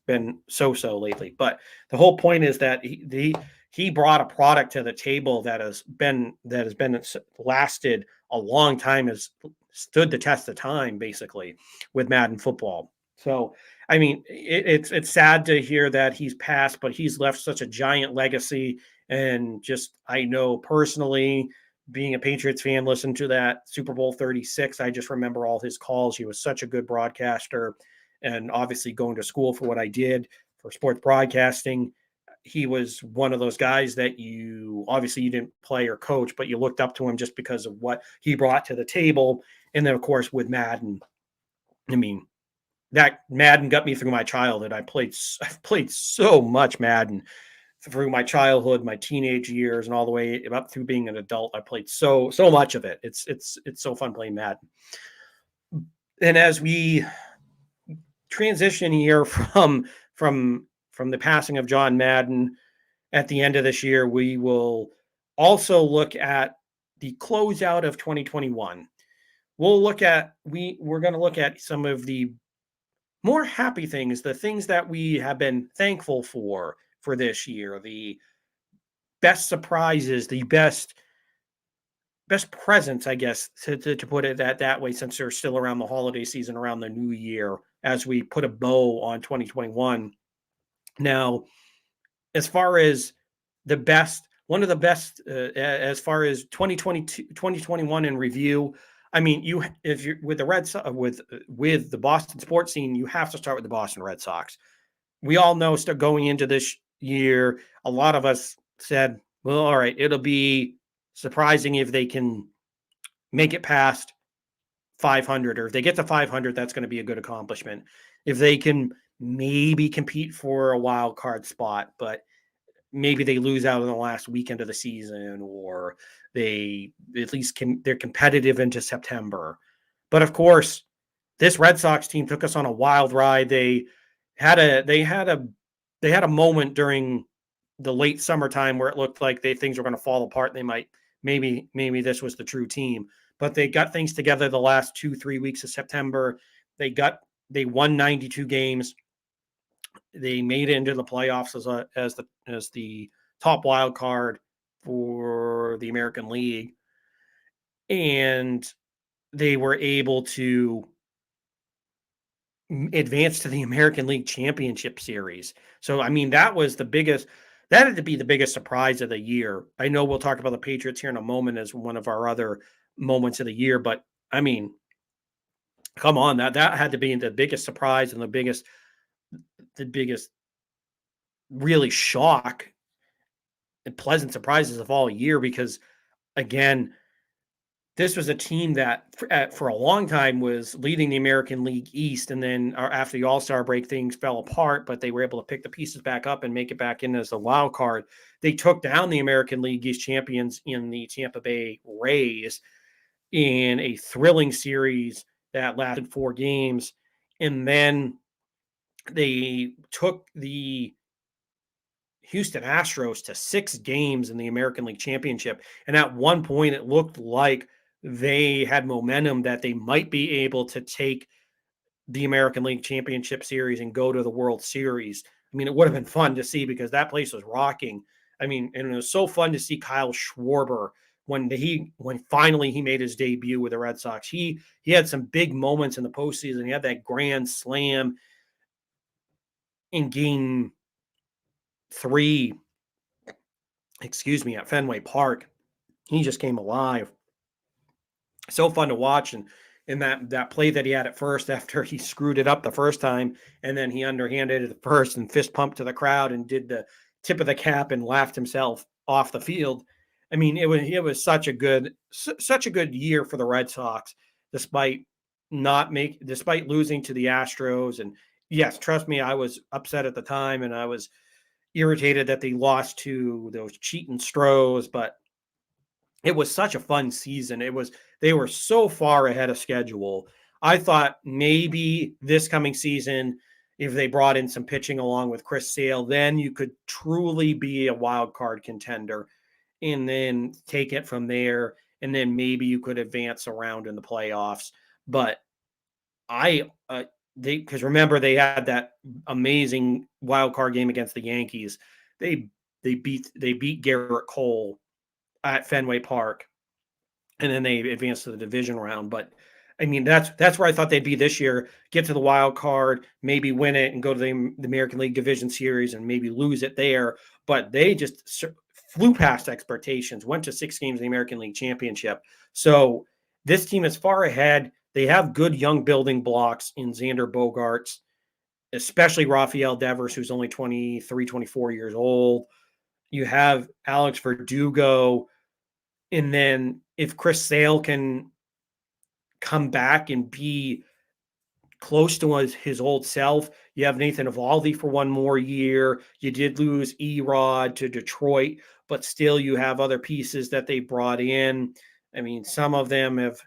been so lately. But the whole point is that he brought a product to the table that has been lasted a long time, has stood the test of time, basically, with Madden football. So I mean, it's sad to hear that he's passed, but he's left such a giant legacy. And just, I know personally, being a Patriots fan, listen to that Super Bowl 36. I just remember all his calls. He was such a good broadcaster. And obviously, going to school for what I did for sports broadcasting, he was one of those guys that you didn't play or coach, but you looked up to him just because of what he brought to the table. And then, of course, with Madden, I mean, that Madden got me through my childhood. I've played so much Madden through my childhood, my teenage years, and all the way up through being an adult. I played so much of it. It's so fun playing Madden. And as we transition here from the passing of John Madden at the end of this year, we will also look at the closeout of 2021. We're going to look at some of the more happy things, the things that we have been thankful for this year, the best surprises, the best presents, I guess, to put it that way, since they're still around the holiday season, around the new year, as we put a bow on 2021. Now, as far as one of the best, as far as 2022, 2021 in review, I mean, if you're with the Red Sox, with the Boston sports scene, you have to start with the Boston Red Sox. We all know, going into this year, a lot of us said, well, all right, it'll be surprising if they can make it past 500, or if they get to 500, that's going to be a good accomplishment. If they can maybe compete for a wild card spot, but maybe they lose out in the last weekend of the season, or they at least they're competitive into September. But of course, this Red Sox team took us on a wild ride. They had a moment during the late summertime where it looked like things were going to fall apart. They might maybe this was the true team, but they got things together the last 2-3 weeks of September. They won 92 games. They made it into the playoffs as the top wild card for the American League. And they were able to advance to the American League Championship Series. So, I mean, that had to be the biggest surprise of the year. I know we'll talk about the Patriots here in a moment as one of our other moments of the year, but I mean, come on, that had to be the biggest surprise and the biggest really shock and pleasant surprises of all year because again, this was a team that for a long time was leading the American League East, and then after the All-Star break, things fell apart. But they were able to pick the pieces back up and make it back in as a wild card. They took down the American League East champions in the Tampa Bay Rays in a thrilling series that lasted 4 games, and then they took the Houston Astros to 6 games in the American League Championship. And at one point, it looked like they had momentum that they might be able to take the American League Championship Series and go to the World Series. I mean, it would have been fun to see because that place was rocking. I mean, and it was so fun to see Kyle Schwarber when finally he made his debut with the Red Sox. He had some big moments in the postseason. He had that grand slam in Game 3, at Fenway Park. He just came alive. So fun to watch, and that play that he had at first after he screwed it up the first time, and then he underhanded it first and fist pumped to the crowd and did the tip of the cap and laughed himself off the field. I mean, it was such a good year for the Red Sox, despite despite losing to the Astros. And yes, trust me, I was upset at the time, and I was irritated that they lost to those cheating Stros, but it was such a fun season. They were so far ahead of schedule. I thought maybe this coming season, if they brought in some pitching along with Chris Sale, then you could truly be a wild card contender and then take it from there. And then maybe you could advance around in the playoffs. But because remember they had that amazing wild card game against the Yankees. They beat Garrett Cole at Fenway Park, and then they advanced to the division round. But I mean, that's where I thought they'd be this year. Get to the wild card, maybe win it, and go to the American League Division Series, and maybe lose it there. But they just flew past expectations. Went to 6 games in the American League Championship. So this team is far ahead. They have good young building blocks in Xander Bogaerts, especially Rafael Devers, who's only 23, 24 years old. You have Alex Verdugo. And then if Chris Sale can come back and be close to his old self, you have Nathan Eovaldi for one more year. You did lose Erod to Detroit, but still you have other pieces that they brought in. I mean, some of them have.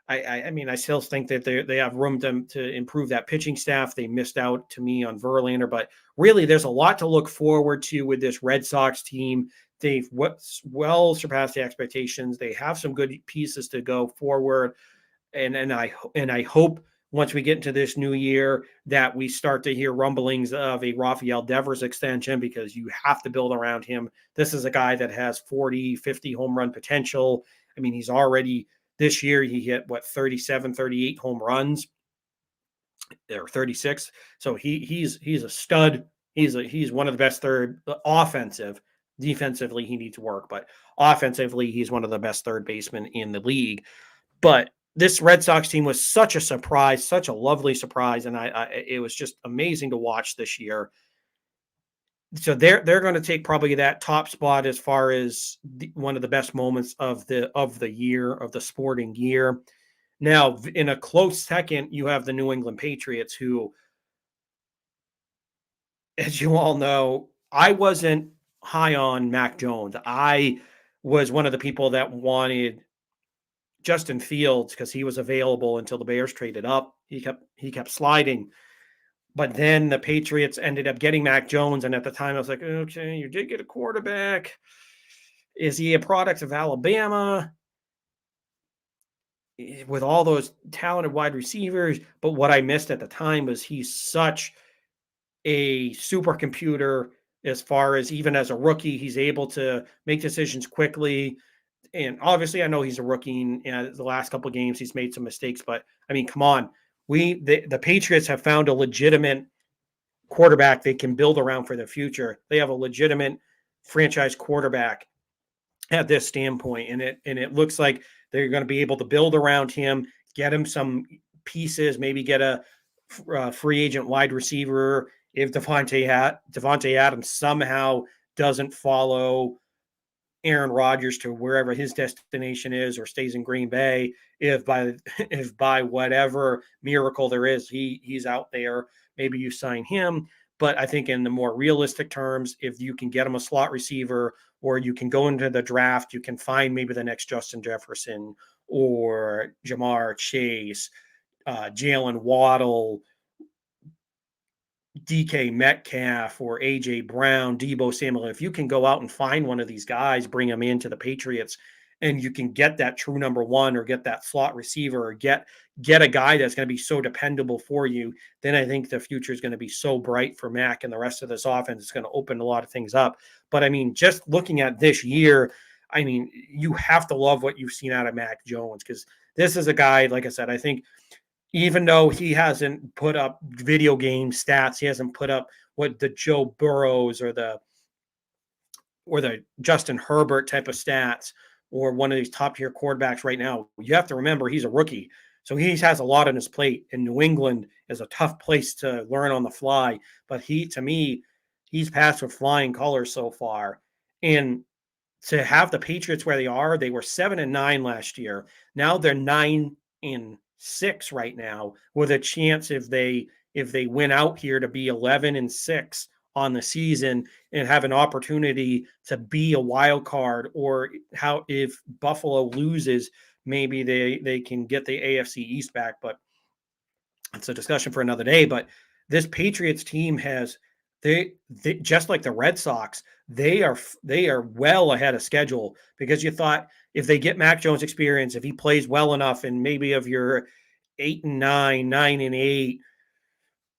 I mean, I still think that they have room to improve that pitching staff. They missed out to me on Verlander, but really, there's a lot to look forward to with this Red Sox team. They've well surpassed the expectations. They have some good pieces to go forward, and I hope once we get into this new year that we start to hear rumblings of a Rafael Devers extension because you have to build around him. This is a guy that has 40, 50 home run potential. I mean, he's already this year he hit 37, 38 home runs or 36. So he's a stud. He's one of the best third offensive. Defensively, he needs work, but offensively, he's one of the best third basemen in the league. But this Red Sox team was such a surprise, such a lovely surprise, and it was just amazing to watch this year. So they're going to take probably that top spot as far as one of the best moments of the year, of the sporting year. Now, in a close second, you have the New England Patriots, who, as you all know, I wasn't high on Mac Jones. I was one of the people that wanted Justin Fields because he was available until the Bears traded up. He kept sliding. But then the Patriots ended up getting Mac Jones. And at the time, I was like, okay, you did get a quarterback. Is he a product of Alabama with all those talented wide receivers? But what I missed at the time was he's such a supercomputer as far as even as a rookie, he's able to make decisions quickly. and obviously I know he's a rookie, and the last couple of games he's made some mistakes, but I mean, come on. The Patriots have found a legitimate quarterback they can build around for the future. They have a legitimate franchise quarterback at this standpoint, and it looks like they're going to be able to build around him, get him some pieces, maybe get a free agent wide receiver if Devontae Adams somehow doesn't follow Aaron Rodgers to wherever his destination is or stays in Green Bay. If by whatever miracle there is, he's out there, maybe you sign him. But I think in the more realistic terms, if you can get him a slot receiver, or you can go into the draft, you can find maybe the next Justin Jefferson or Jamar Chase, Jalen Waddle, DK Metcalf, or AJ Brown, Debo Samuel. If you can go out and find one of these guys, bring them into the Patriots, and you can get that true number one, or get that slot receiver, or get a guy that's going to be so dependable for you, then I think the future is going to be so bright for Mac and the rest of this offense. It's going to open a lot of things up. But I mean, just looking at this year, I mean, you have to love what you've seen out of Mac Jones, because this is a guy, like I said, I think even though he hasn't put up video game stats, he hasn't put up what the Joe Burrows or the Justin Herbert type of stats, or one of these top tier quarterbacks right now. You have to remember he's a rookie. So he has a lot on his plate, and New England is a tough place to learn on the fly. But to me, he's passed with flying colors so far. And to have the Patriots where they were 7-9 last year. Now they're 9-6 right now, with a chance if they win out here to be 11-6 on the season and have an opportunity to be a wild card, or how if Buffalo loses, maybe they can get the AFC East back. But it's a discussion for another day. But this Patriots team has they just like the Red Sox, they are well ahead of schedule, because you thought if they get Mac Jones experience, if he plays well enough, and maybe if you're 8-9, 9-8,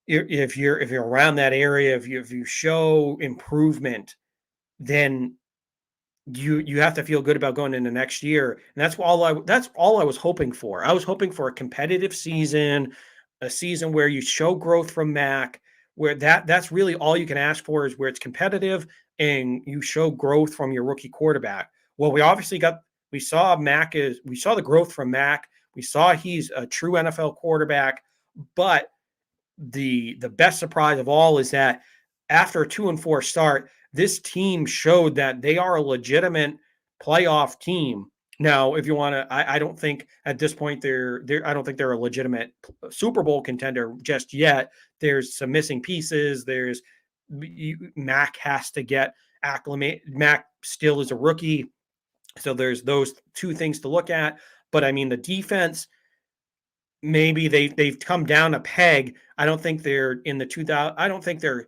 if you're around that area, if you show improvement, then you have to feel good about going into next year. And that's all I was hoping for. I was hoping for a competitive season, a season where you show growth from Mac, where that's really all you can ask for, is where it's competitive and you show growth from your rookie quarterback. Well, we saw the growth from Mac. We saw he's a true NFL quarterback, but the best surprise of all is that after a 2-4 start, this team showed that they are a legitimate playoff team. Now, if you want to, I don't think at this point I don't think they're a legitimate Super Bowl contender just yet. There's some missing pieces. Mac has to get acclimated. Mac still is a rookie, so there's those two things to look at. But I mean, the defense, maybe they've come down a peg. I don't think they're in the 2000. I don't think they're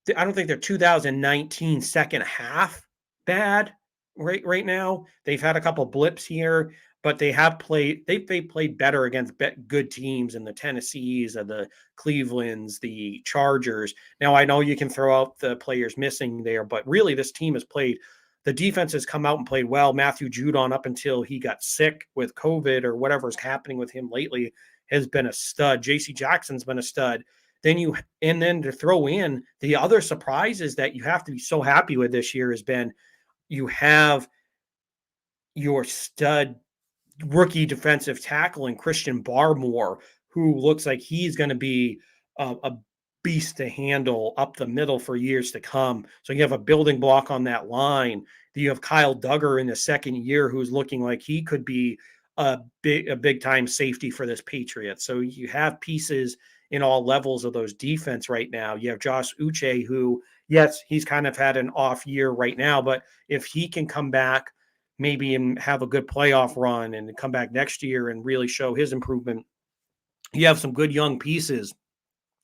2019 second half bad right now. They've had a couple blips here, but they played better against good teams in the Tennessees, the Clevelands, the Chargers. Now I know you can throw out the players missing there, but really this team has played. The defense has come out and played well. Matthew Judon, up until he got sick with COVID or whatever's happening with him lately, has been a stud. J.C. Jackson's been a stud. Then to throw in the other surprises that you have to be so happy with this year has been, you have your stud rookie defensive tackle in Christian Barmore, who looks like he's going to be a beast to handle up the middle for years to come. So you have a building block on that line. You have Kyle Duggar in the second year, who's looking like he could be a big time safety for this Patriots. So you have pieces in all levels of those defense right now. You have Josh Uche, who, yes, he's kind of had an off year right now, but if he can come back maybe and have a good playoff run and come back next year and really show his improvement, you have some good young pieces.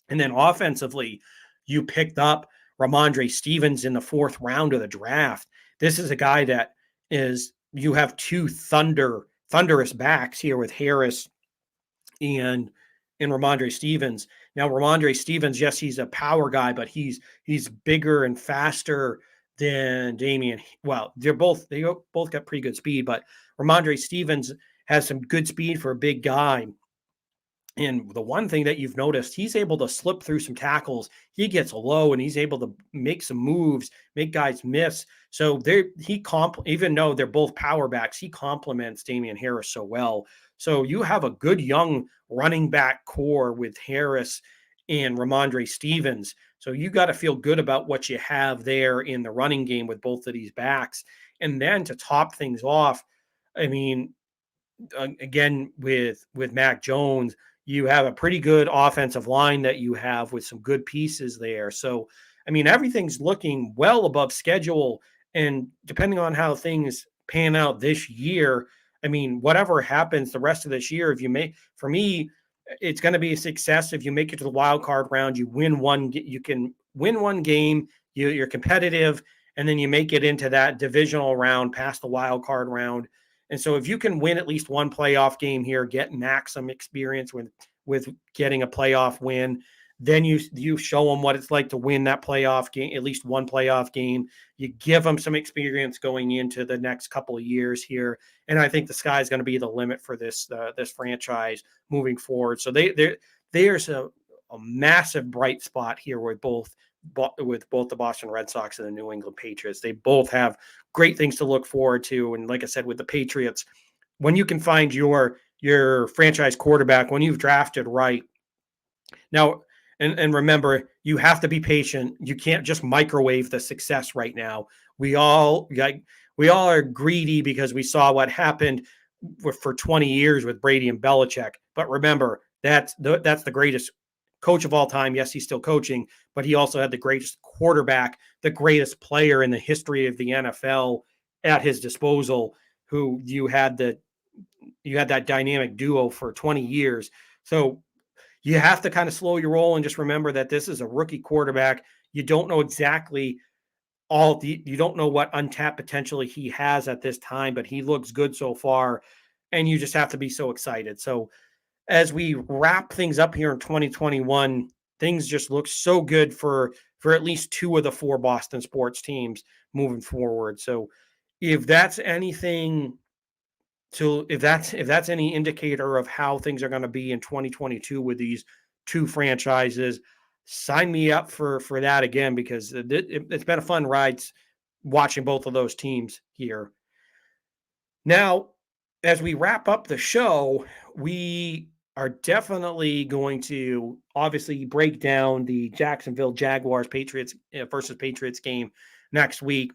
And then offensively, you picked up Ramondre Stevens in the 4th round of the draft. This is a guy that you have two thunderous backs here with Harris and Ramondre Stevens. Now, Ramondre Stevens, yes, he's a power guy, but he's bigger and faster than Damian. Well, they both got pretty good speed, but Ramondre Stevens has some good speed for a big guy. And the one thing that you've noticed, he's able to slip through some tackles. He gets low and he's able to make some moves, make guys miss. So even though they're both power backs, he complements Damian Harris so well. So you have a good young running back core with Harris and Ramondre Stevens. So you got to feel good about what you have there in the running game with both of these backs. And then to top things off, I mean, again with Mac Jones, you have a pretty good offensive line that you have with some good pieces there. So, I mean, everything's looking well above schedule. And depending on how things pan out this year, I mean, whatever happens the rest of this year, for me, it's going to be a success if you make it to the wild card round. You can win one game, you're competitive, and then you make it into that divisional round past the wild card round. And so if you can win at least one playoff game here, get max some experience with getting a playoff win, then you show them what it's like to win that playoff game, at least one playoff game. You give them some experience going into the next couple of years here. And I think the sky is going to be the limit for this franchise moving forward. So there's a massive bright spot here with both the Boston Red Sox and the New England Patriots. They both have great things to look forward to. And like I said, with the Patriots, when you can find your franchise quarterback, when you've drafted right. Now, and remember, you have to be patient. You can't just microwave the success right now. We all are greedy because we saw what happened for 20 years with Brady and Belichick. But remember, that's the greatest coach of all time. Yes, he's still coaching, but he also had the greatest quarterback, the greatest player in the history of the NFL at his disposal, who you had that dynamic duo for 20 years. So you have to kind of slow your roll and just remember that this is a rookie quarterback. You don't know exactly you don't know what untapped potential he has at this time, but he looks good so far. And you just have to be so excited. So as we wrap things up here in 2021, things just look so good for at least two of the four Boston sports teams moving forward. So if that's anything if that's any indicator of how things are going to be in 2022 with these two franchises, sign me up for that again, because it's been a fun ride watching both of those teams here. Now, as we wrap up the show, we are definitely going to obviously break down the Jacksonville Jaguars versus Patriots game next week.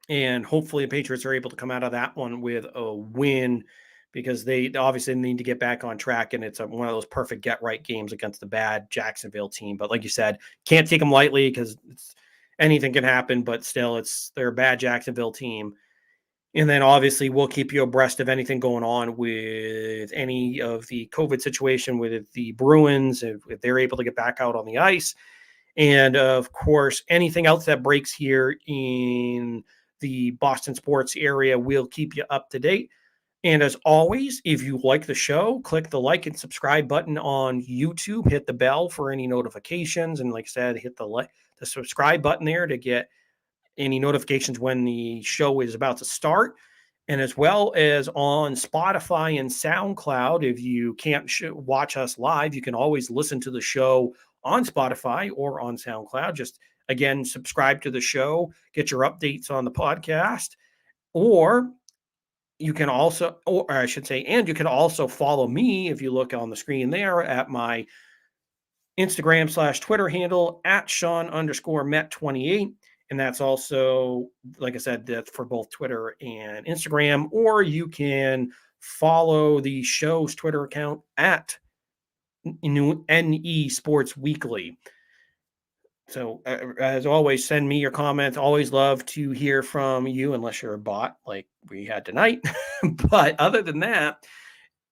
And hopefully the Patriots are able to come out of that one with a win, because they obviously need to get back on track. And it's one of those perfect get-right games against the bad Jacksonville team. But like you said, can't take them lightly because anything can happen. But still, they're a bad Jacksonville team. And then obviously we'll keep you abreast of anything going on with any of the COVID situation with the Bruins, if they're able to get back out on the ice. And of course, anything else that breaks here in the Boston sports area, we'll keep you up to date. And as always, if you like the show, click the like and subscribe button on YouTube, hit the bell for any notifications. And like I said, hit the subscribe button there to get any notifications when the show is about to start. And as well as on Spotify and SoundCloud, if you can't watch us live, you can always listen to the show on Spotify or on SoundCloud. Just, again, subscribe to the show, get your updates on the podcast. Or you can also, and you can also follow me, if you look on the screen there, at my Instagram/Twitter handle at Sean_Met28. And that's also, like I said, that's for both Twitter and Instagram. Or you can follow the show's Twitter account at NE Sports Weekly. So as always, send me your comments. Always love to hear from you, unless you're a bot like we had tonight. But other than that,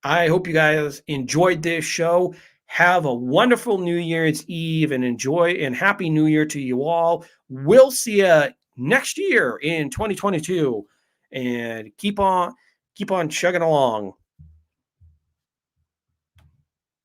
I hope you guys enjoyed this show. Have a wonderful New Year's Eve and Happy New Year to you all. We'll see you next year in 2022, and keep on chugging along.